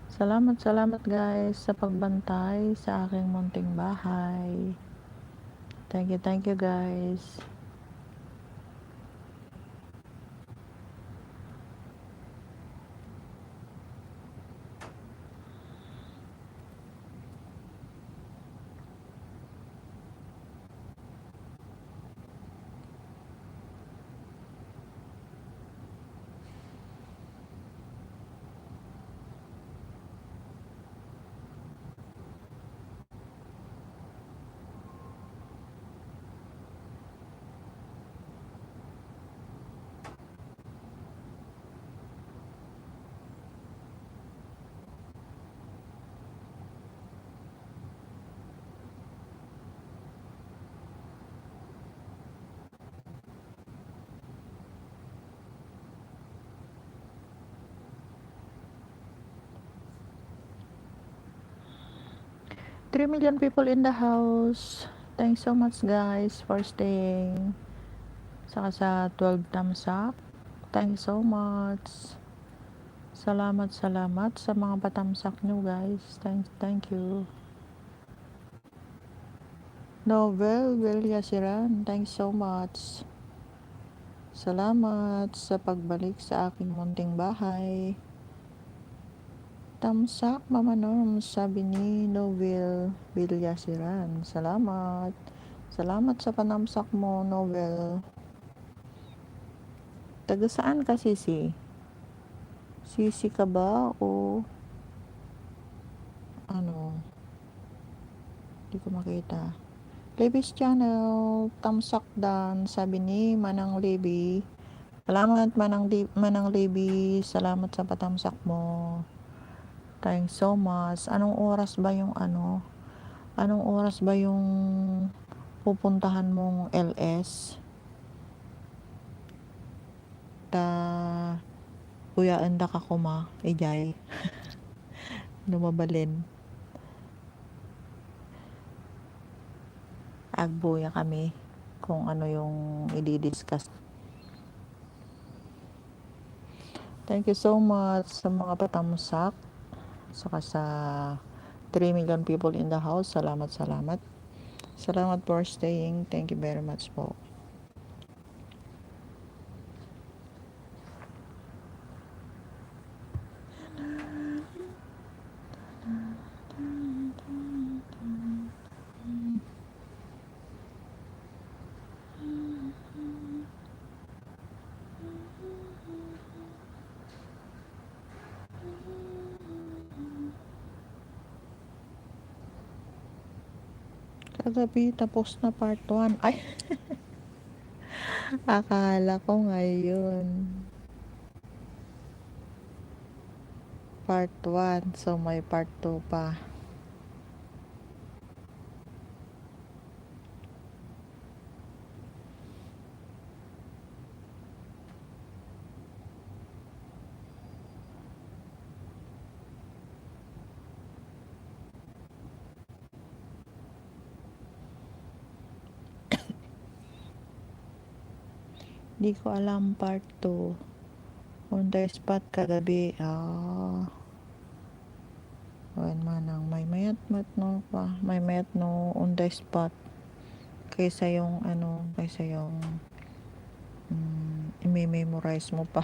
Speaker 1: Salamat guys sa pagbantay sa aking munting bahay. Thank you guys. 3 million people in the house. Thanks so much guys for staying. Saka sa 12 thumbs up. Thank you so much. Salamat sa mga patamsak nyo guys. Thank you. Novel Villasiran, thanks so much. Salamat sa pagbalik sa aking munting bahay. Tamsak Mama Norm, sabi ni Novel Villasiran. Salamat sa panamsak mo, Novel. Taga saan ka, Sisi? Sisi ka ba o ano? Hindi ko makita. Levy's channel, tamsak dan, sabi ni Manang Levy. Salamat Manang Levy, salamat sa patamsak mo. Thanks so much. Anong oras ba yung pupuntahan mong LS? Ta kuya anda ka kuma, ijay. Lumabalin. Agbuya kami kung ano yung i-discuss. Thank you so much sa mga patamsak. Saka sa 3 million people in the house. Salamat for staying. Thank you very much po. Kagabi tapos na part 1. Ay, akala ko ngayon. Part 1. So may part 2 pa. Di ko alam part 2. On the spot kagabi. Manang may mayat no pa. May mayat no on the spot. Kaysa yung i-memorize mo pa.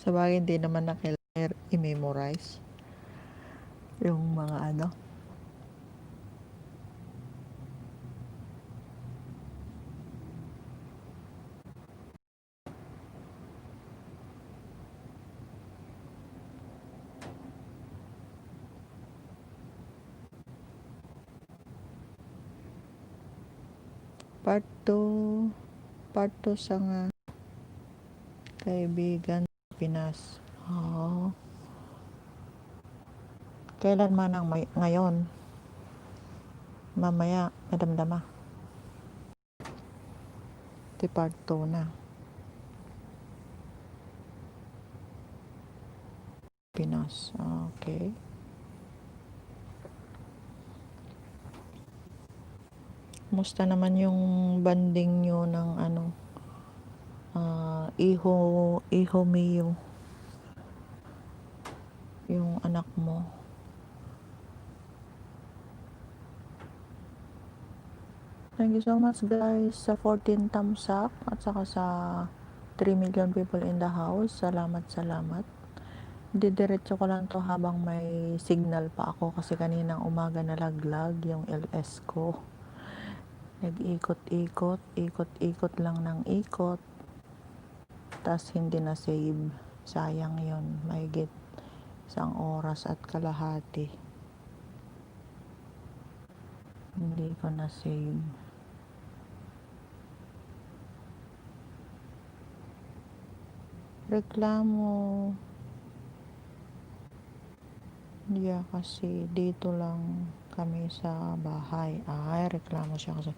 Speaker 1: Sabagay hindi naman na kailangan i-memorize yung mga part 2 sa nga kaibigan Pinas. Kailan man ang ngayon? Mamaya madamdama. Di part 2 na. Pinas. Okay. Musta naman yung banding nyo ng ano, Iho Mio, yung anak mo? Thank you so much guys sa 14 thumbs up at saka sa 3 million people in the house. Salamat, salamat. Didiretso ko lang to habang may signal pa ako kasi kaninang umaga nalaglag yung LS ko. Nag-ikot-ikot, ikot-ikot lang ng ikot. Tas hindi na save. Sayang yon, mahigit 1 oras at kalahati. Hindi ko na save. Reklamo. Yeah, kasi dito lang kami sa bahay. Ay, reklamo siya kasi.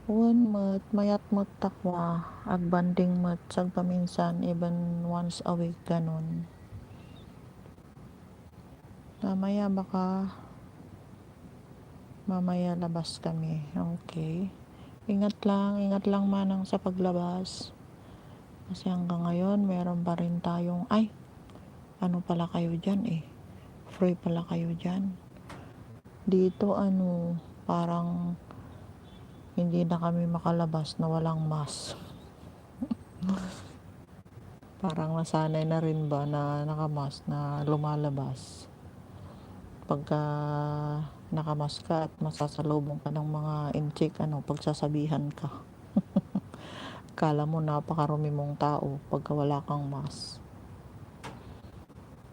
Speaker 1: One mat, mayat mat takwa. Agbanding mat, sag paminsan, even once a week, ganun. Mamaya labas kami. Okay. Ingat lang manang sa paglabas. Kasi hanggang ngayon, meron pa rin tayong, ano pala kayo dyan eh. Free pala kayo dyan. Dito parang hindi na kami makalabas na walang mask. Parang nasanay na rin ba na nakamask na lumalabas. Pagka nakamas ka at masasalubong ka ng mga incheck, pagsasabihan ka. Kala mo napakarumi mong tao pagka wala kang mask.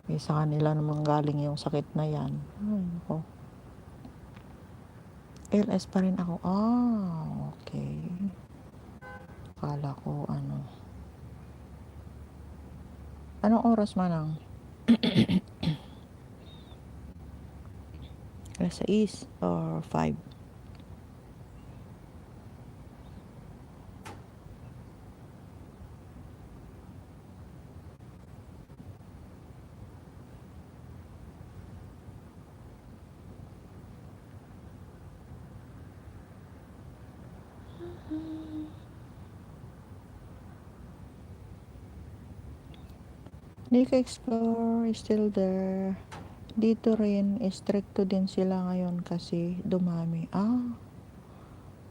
Speaker 1: Sa kanila naman galing yung sakit na yan. LS pa rin ako. Okay. Kala ko Anong oras manang? Alas 6 or 5? Nika Explore is still there. Dito rin, stricto din sila ngayon kasi dumami.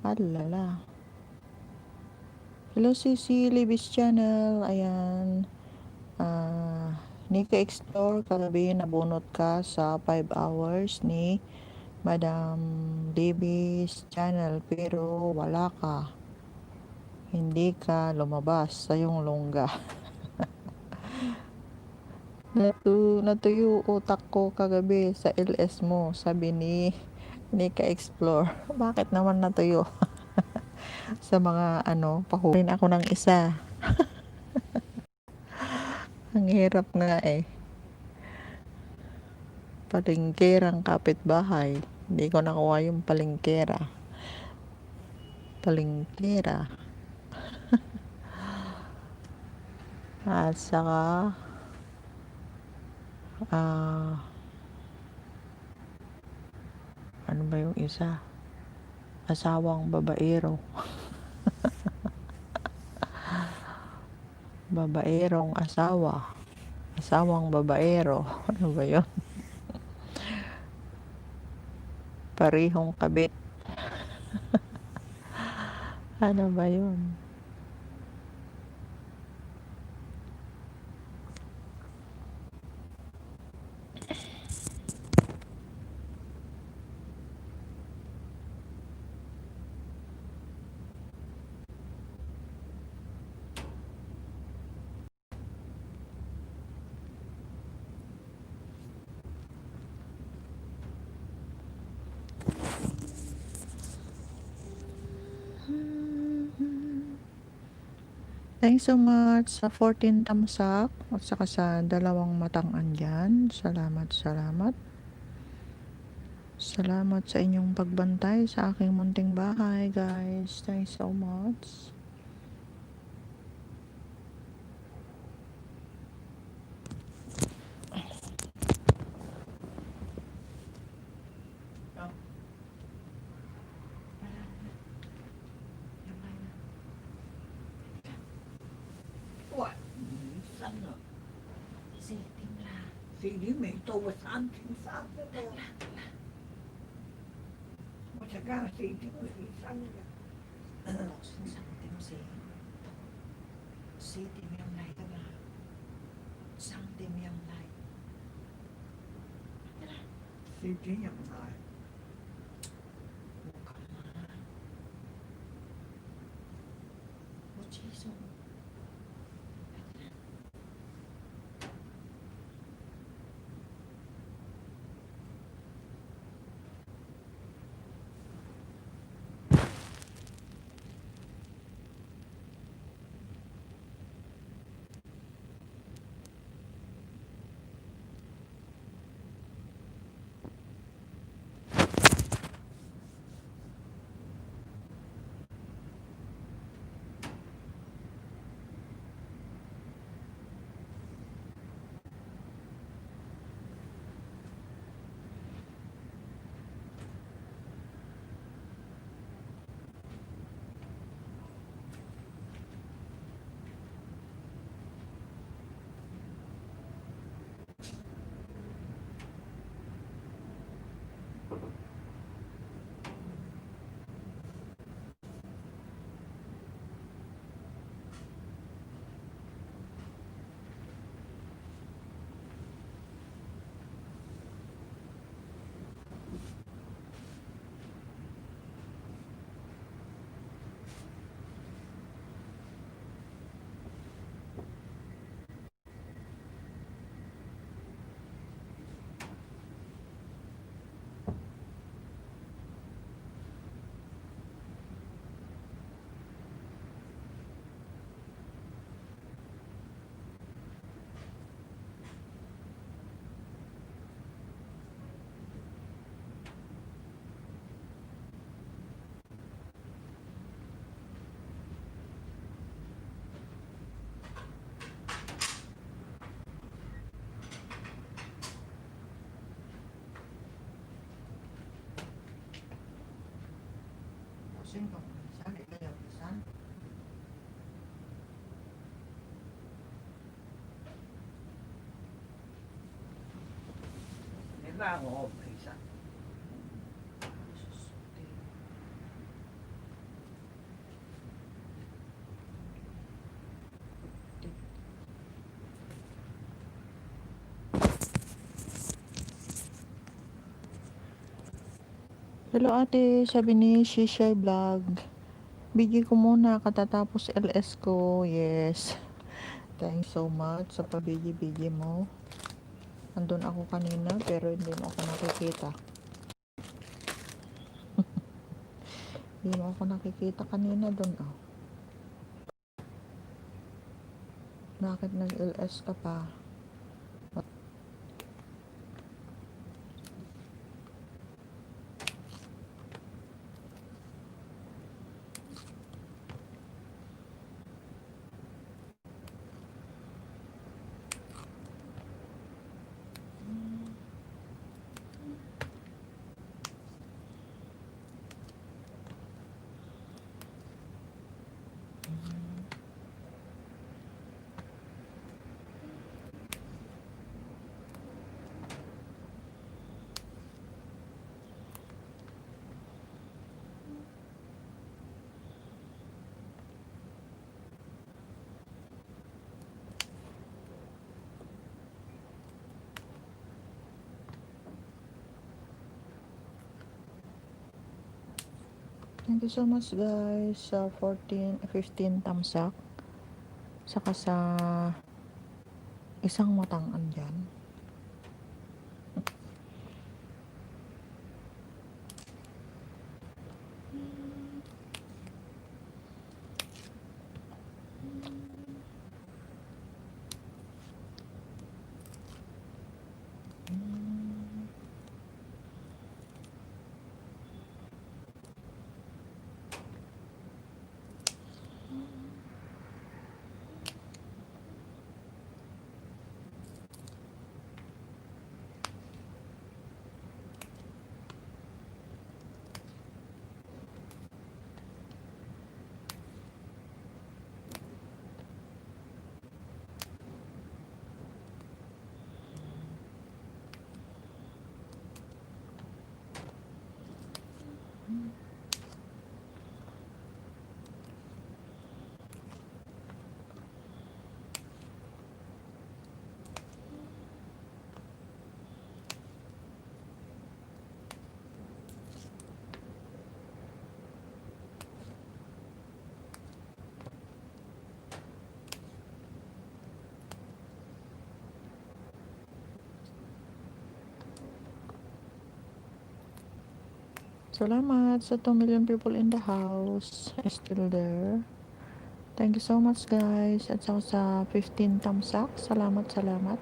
Speaker 1: Alala. Hello Sisi, Libis Channel. Ayan. Nika Explore, kagabi nabunot ka sa 5 hours ni Madam Libis Channel pero wala ka. Hindi ka lumabas sa iyong lungga. Natuyo utak ko kagabi sa LS mo, sabi ni Nika Explore. Bakit naman natuyo? Sa mga pahurin ako ng isa. Ang hirap nga eh. Palingkerang kapitbahay. Hindi ko nakuha yung palingkera. At saka ano ba yung isa? Asawang babaero. Babaerong asawa. Asawang babaero. Ano ba yun? Parihong kabit. Ano ba yun? Thanks so much sa 14 thumbs up at saka sa 2 matang andyan. Salamat. Salamat sa inyong pagbantay sa aking munting bahay, guys. Thanks so much.
Speaker 2: CD may tawa something something mo. Masaka CD mo isang
Speaker 3: Something say city yang light na something yang light
Speaker 2: CD yang na.
Speaker 3: bukan mah Mochiso Pusing kok bisa kayak pisan
Speaker 2: Nila ako isa.
Speaker 1: Hello ate, sabi ni Shishay Vlog. Bigyan ko muna katatapos LS ko. Yes. Thanks so much sa pabigi-bigi mo. Andun ako kanina pero hindi mo ako nakikita. Hindi mo ako nakikita kanina dun oh. Bakit nag-LS ka pa? Thank you so much guys sa 15 thumbs up. Saka sa isang matang andyan. Salamat sa 2 million people in the house. Still there. Thank you so much guys. At saka sa 15 thumbs up. Salamat, salamat.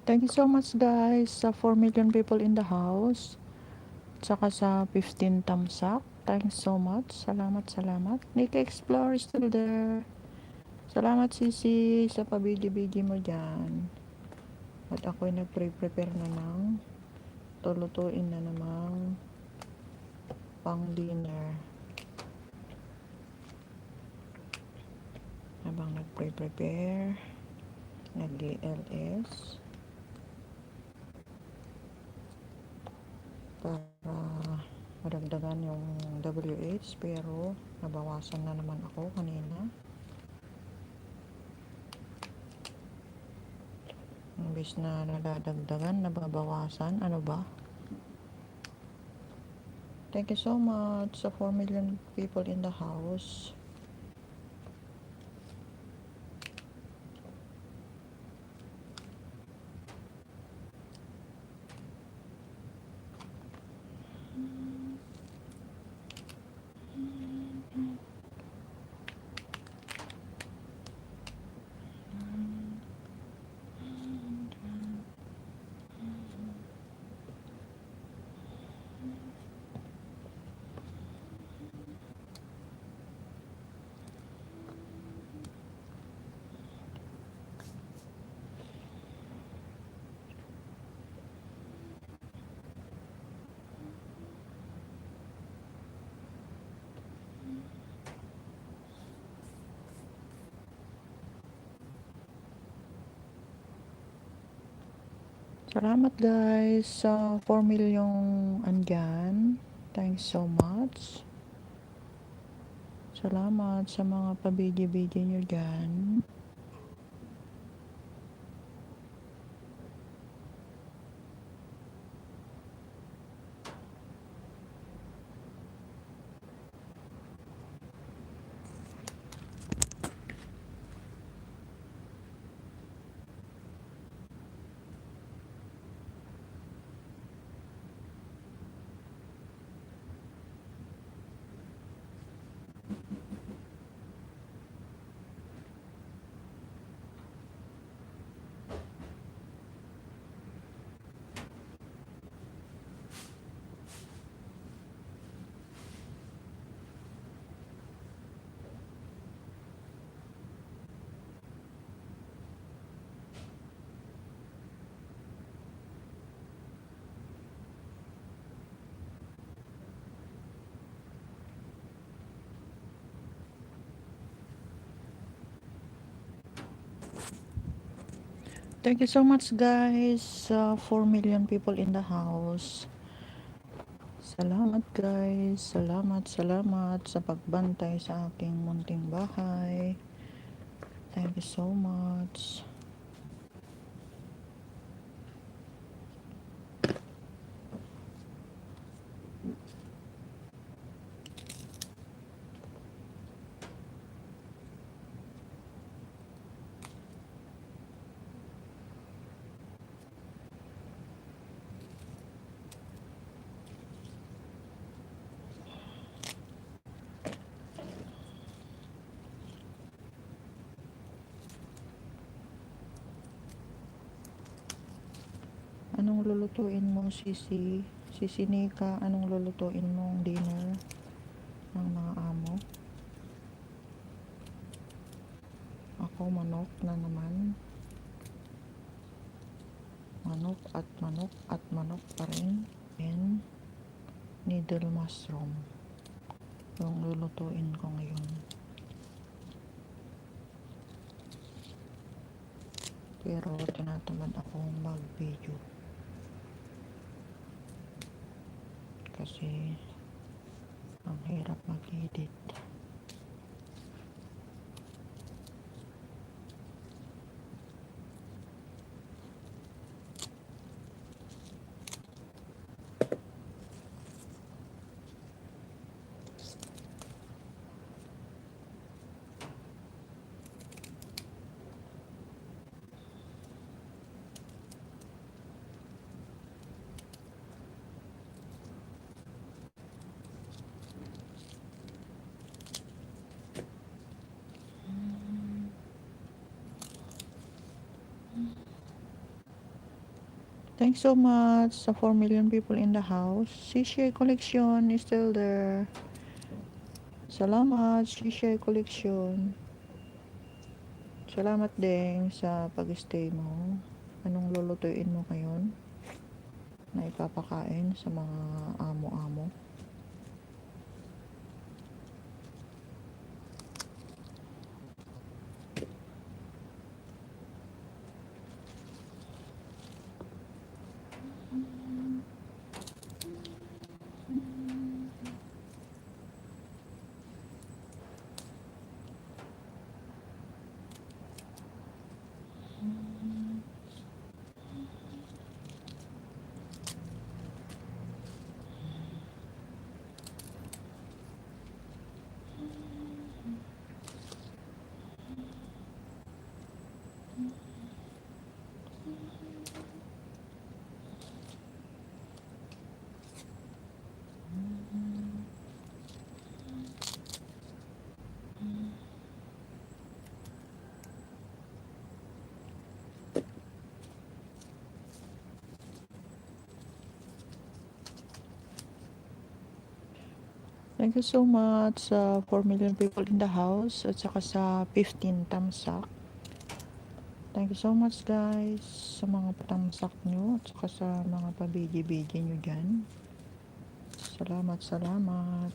Speaker 1: Thank you so much guys sa 4 million people in the house. Tsaka sa 15 thumbs up. Thanks so much. Salamat, salamat. Nika Explorer still there. Salamat Sisi sa pabidi-bidi mo dyan. At ako'y nagpre-prepare na ng tulutuin na namang pang dinner. Habang nagpre-prepare, nag-DLS. Para madagdagan yung WH, pero nabawasan na naman ako kanina. Imbis na nadadagdagan, nababawasan. Ano ba? Thank you so much sa 4 million people in the house. Salamat guys sa 4 milyong andyan. Thanks so much. Salamat sa mga pabidyo-bidyo nyo dyan. Thank you so much guys. 4 million people in the house. Salamat guys. Salamat sa pagbantay sa aking munting bahay. Thank you so much. Anong lulutuin mo, Sisi? Sisi Nika, anong lulutuin mong dinner ng mga amo? Ako, manok na naman. Manok at manok pa rin. And needle mushroom. Yung lulutuin ko ngayon. Pero tinatamad akong mag-video. Kasi ang hirap mag-edit. Thanks so much sa 4 million people in the house. C-Share Collection is still there. Salamat, C-Share Collection. Salamat din sa pag-stay mo. Anong lulutuin mo ngayon na ipapakain sa mga amo-amo? Thank you so much sa 4 million people in the house at saka sa 15 tamsak. Thank you so much guys sa mga patamsak nyo at saka sa mga pabidyo-bidyo nyo dyan. Salamat.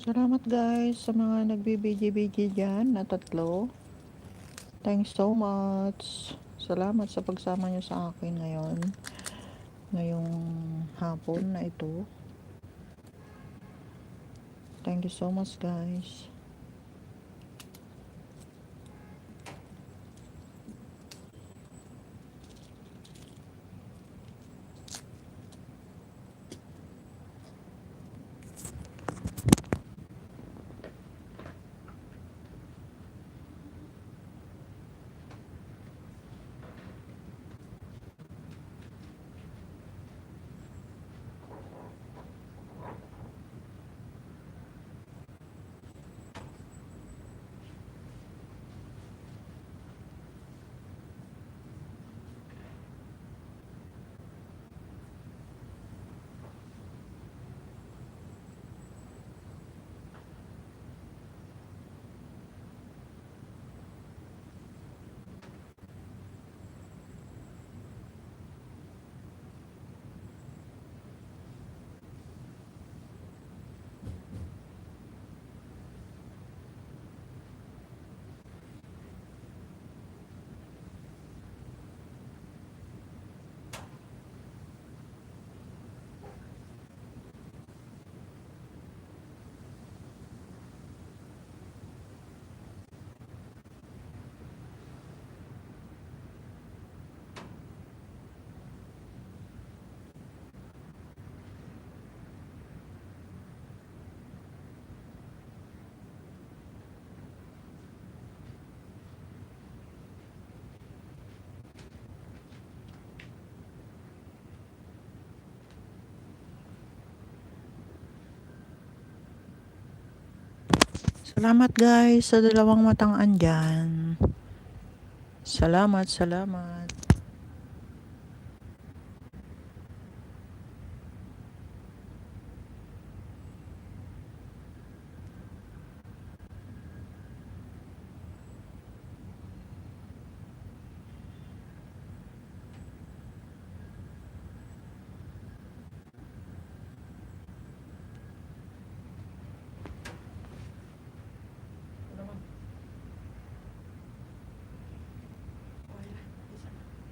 Speaker 1: Salamat guys sa mga nagbibigay-bigay dyan na tatlo. Thanks so much. Salamat sa pagsama nyo sa akin ngayon. Ngayong hapon na ito. Thank you so much guys. Salamat guys sa dalawang matang andyan. Salamat, salamat.
Speaker 3: Wala. Isa na.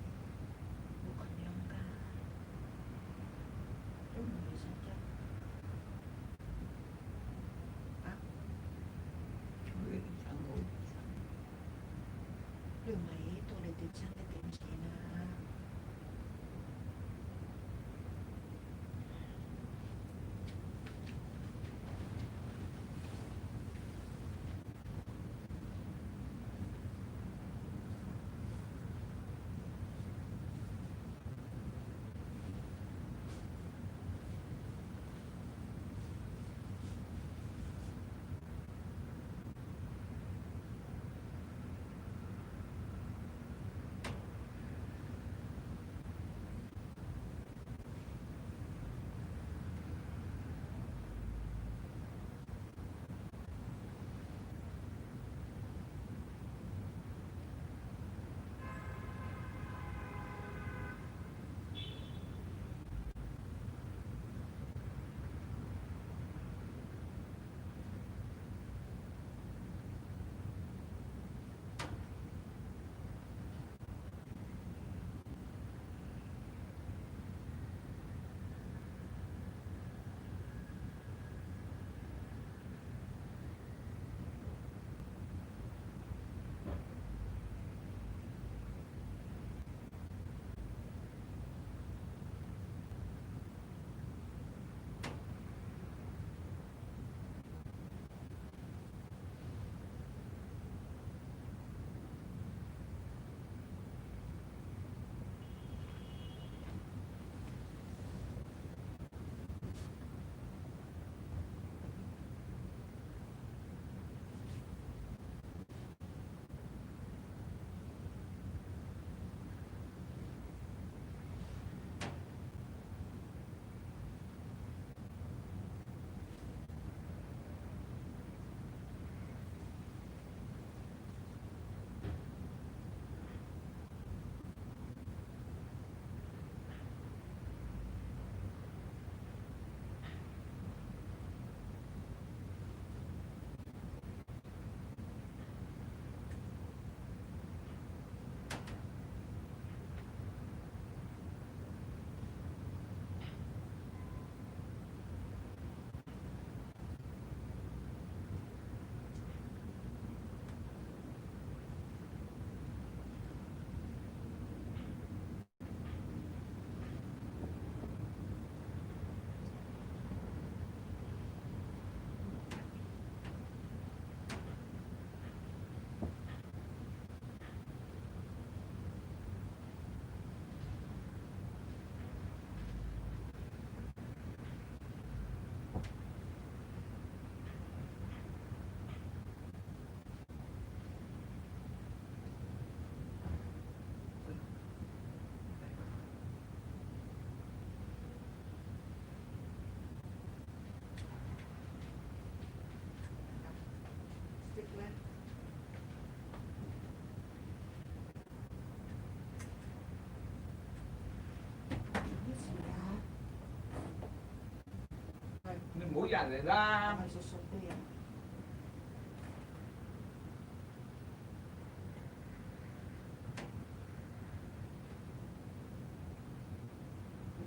Speaker 4: 每日嚟啦。
Speaker 3: May susundo yan.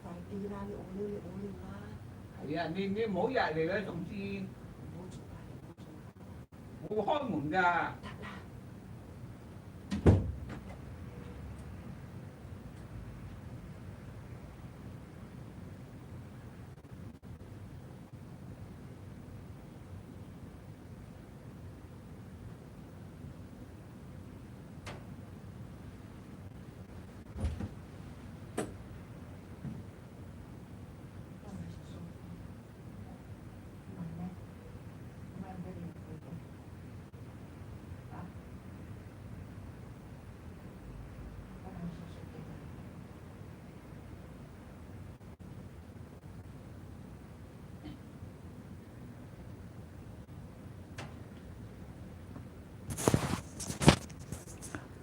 Speaker 3: Kahit tira ni uli nga.
Speaker 4: 係啊，你每日嚟啦，總之
Speaker 3: Buso ka, buso ka.
Speaker 4: 冇開門㗎。
Speaker 3: Tala. May susundo. Ano? Madali ko ito. Ah? Parang susundo na.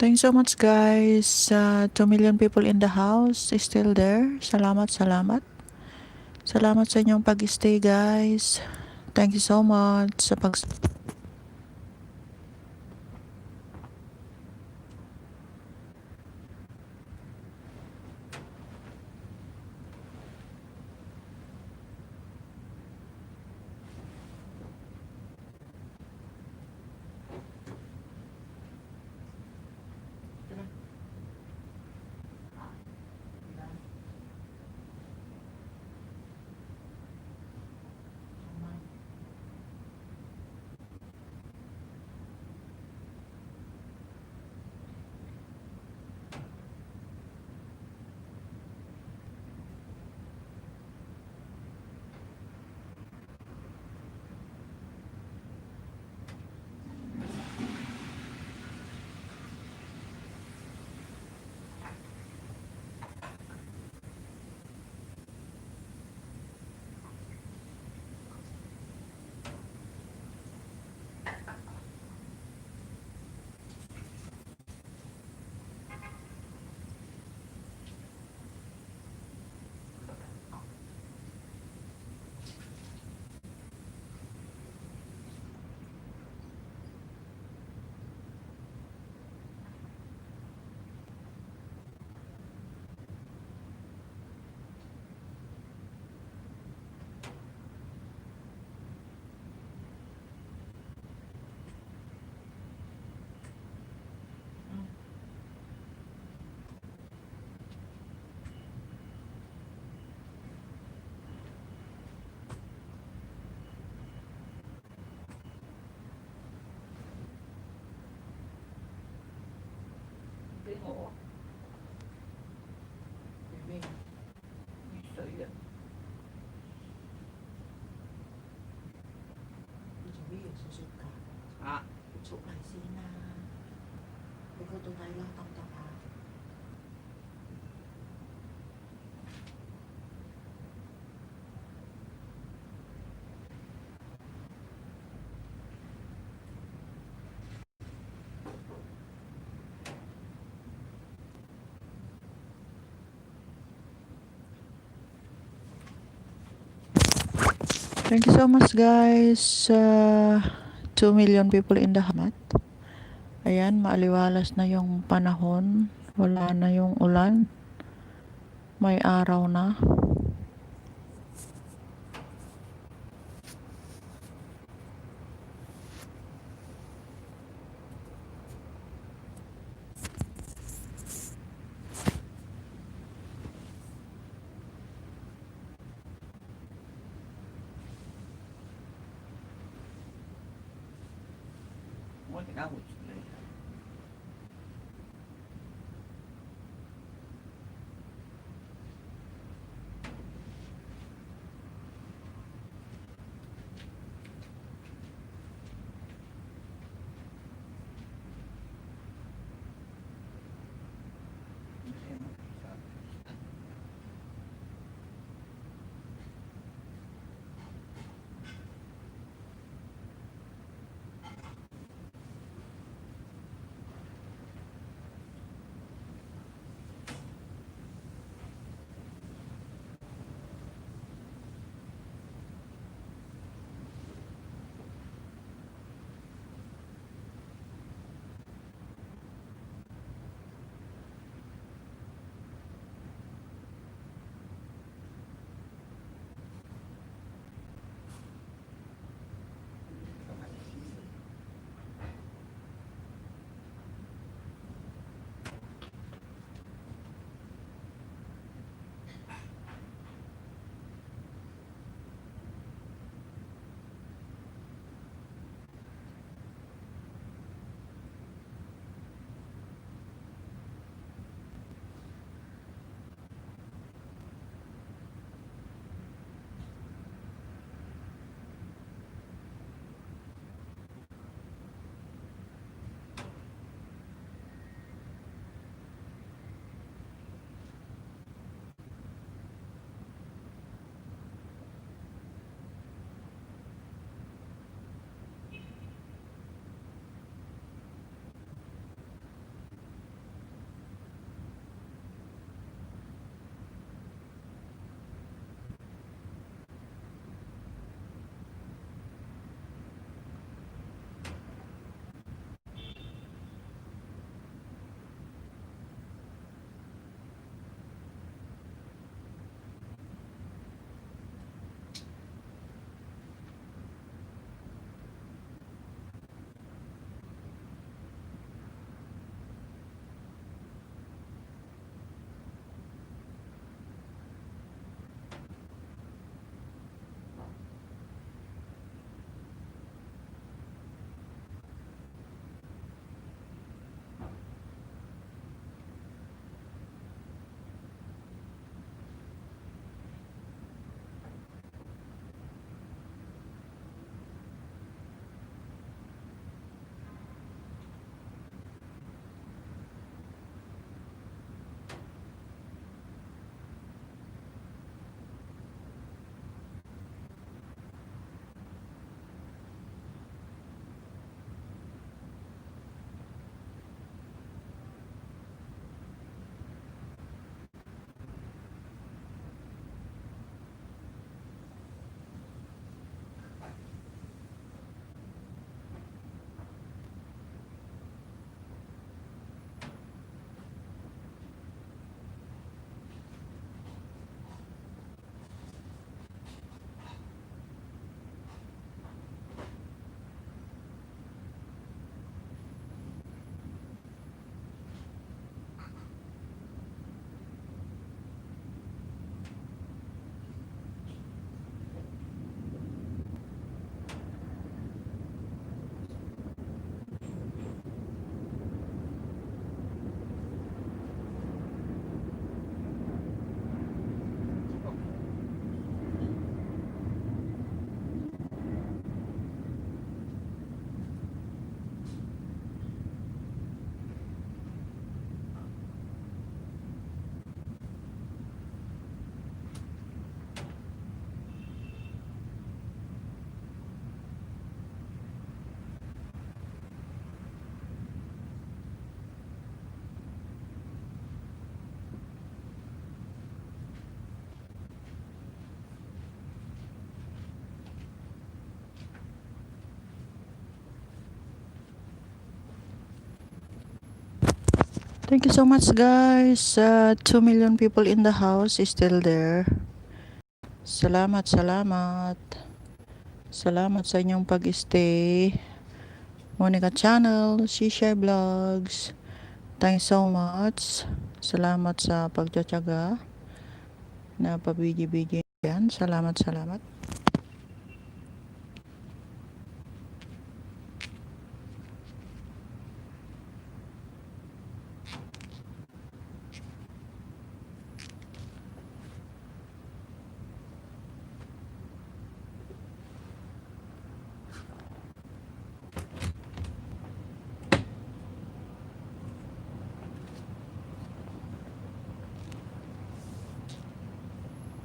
Speaker 1: Thanks so much guys. 2 million people in the house is still there. Salamat, salamat. Salamat sa inyong pag-stay guys. Thank you so much sa pag
Speaker 3: Tara. Diba? Tama.
Speaker 4: Bingo.
Speaker 3: Bebe.
Speaker 4: May水啊。
Speaker 3: Ibig sabihin, susuk ka.
Speaker 4: 啊，
Speaker 3: Susuk ka, sina. Ikaw ito tayo lang tangtaka.
Speaker 1: Thank you so much guys. 2 million people in the hamat. Ayan, maaliwalas na yung panahon. Wala na yung ulan. May araw na.
Speaker 4: 我陣間會處理。
Speaker 1: Thank you so much guys. 2 million people in the house is still there. Salamat, salamat. Salamat sa inyong pag-stay. Monica Channel, Shisha Vlogs. Thanks so much. Salamat sa pagtsatsaga na pabidyo-bidyo yan. Salamat, salamat.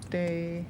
Speaker 1: Okay.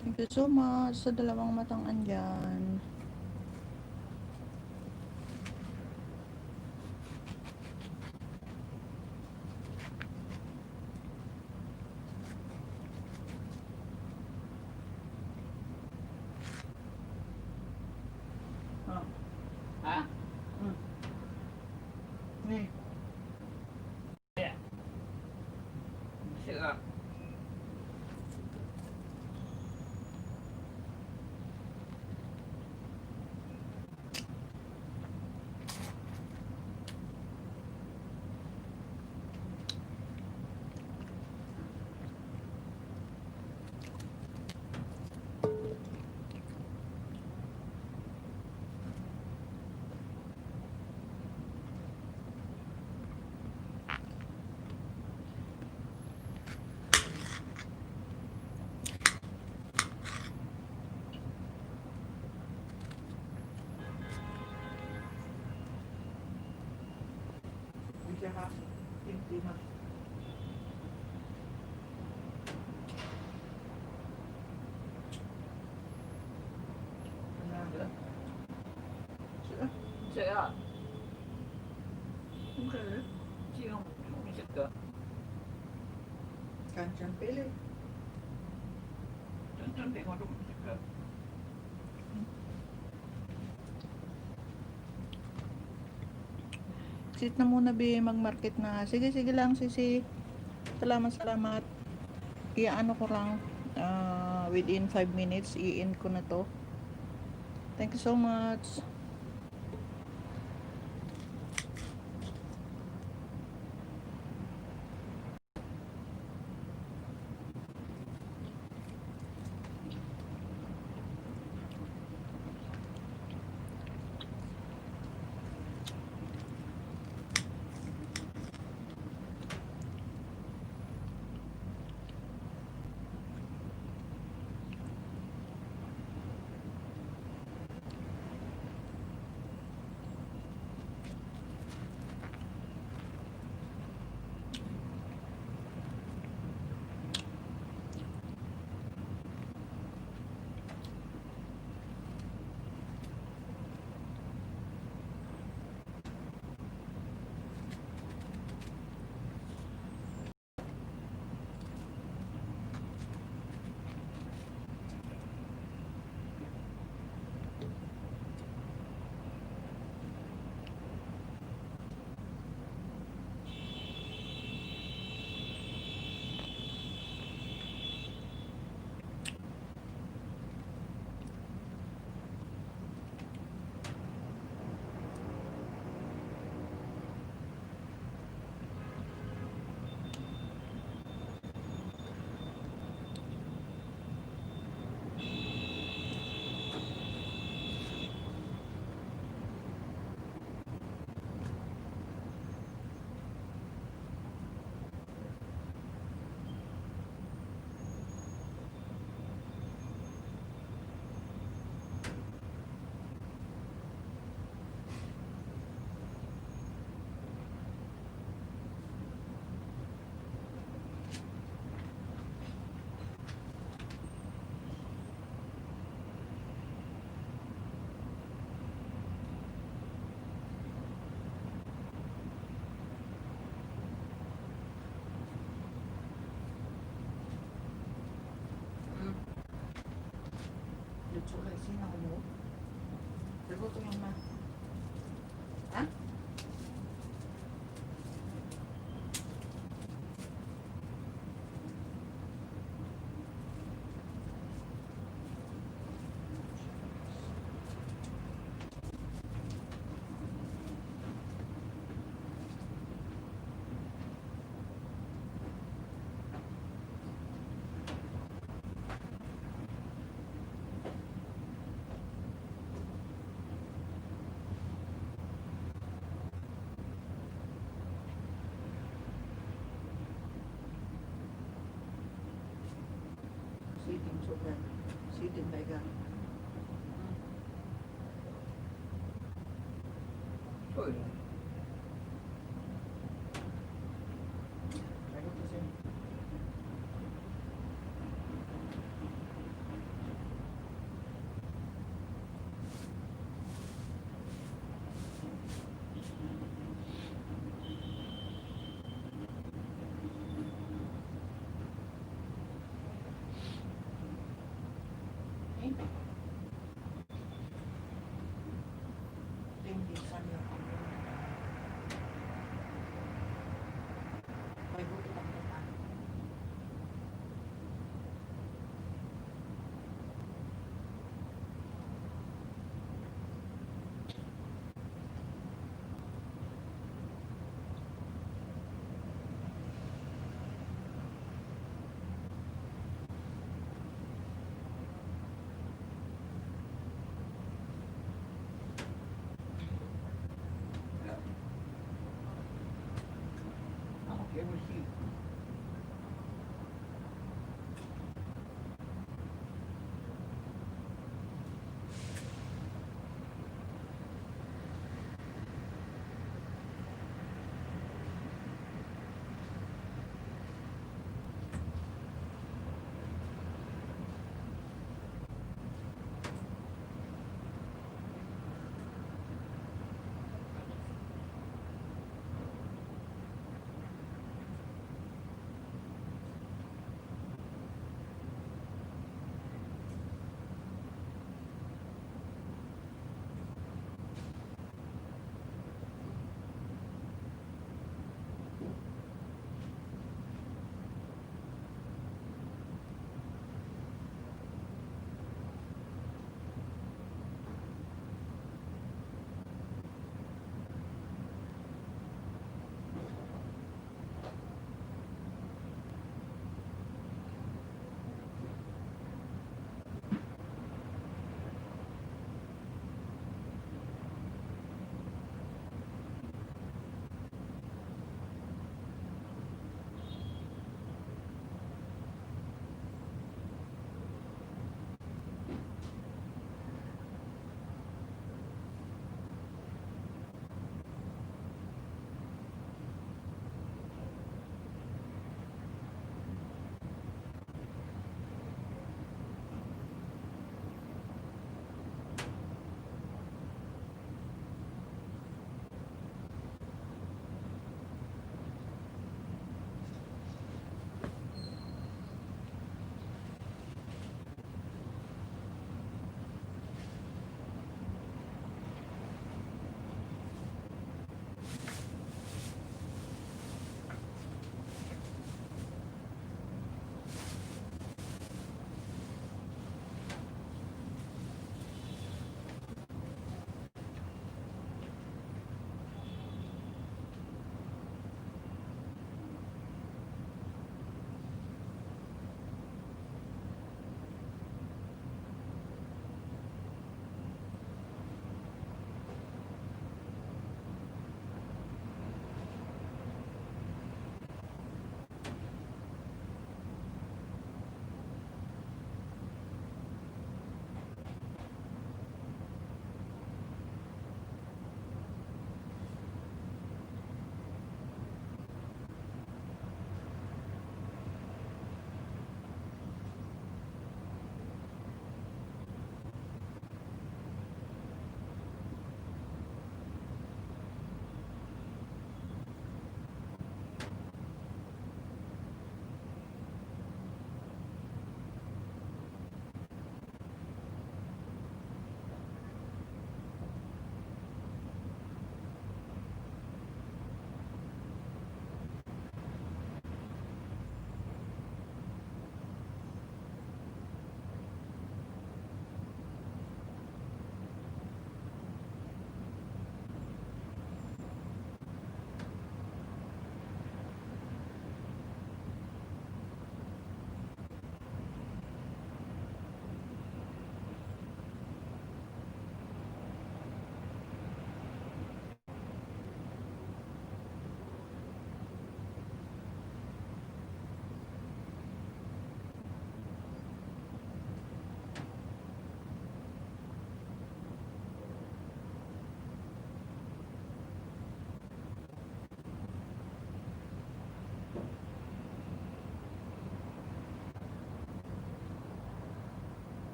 Speaker 1: Thank you so much sa dalawang matang andyan.
Speaker 4: Hả?
Speaker 1: Nih,
Speaker 4: Sữa.
Speaker 2: Bisa ka? Hindi na.
Speaker 4: Sữa. Okay. Chứ không sữa.
Speaker 2: Kancang pilih.
Speaker 4: Cantik kau tu sữa.
Speaker 1: sit na muna be, mag-market na. Sige, sige lang, sisi. Salamat, salamat. Iaano ko lang, within 5 minutes, i-end ko na to. Thank you so much.
Speaker 3: sulit sinaw mo. Naguto yung ma. Ha? Siting sugar. Siting mega.
Speaker 4: Oi.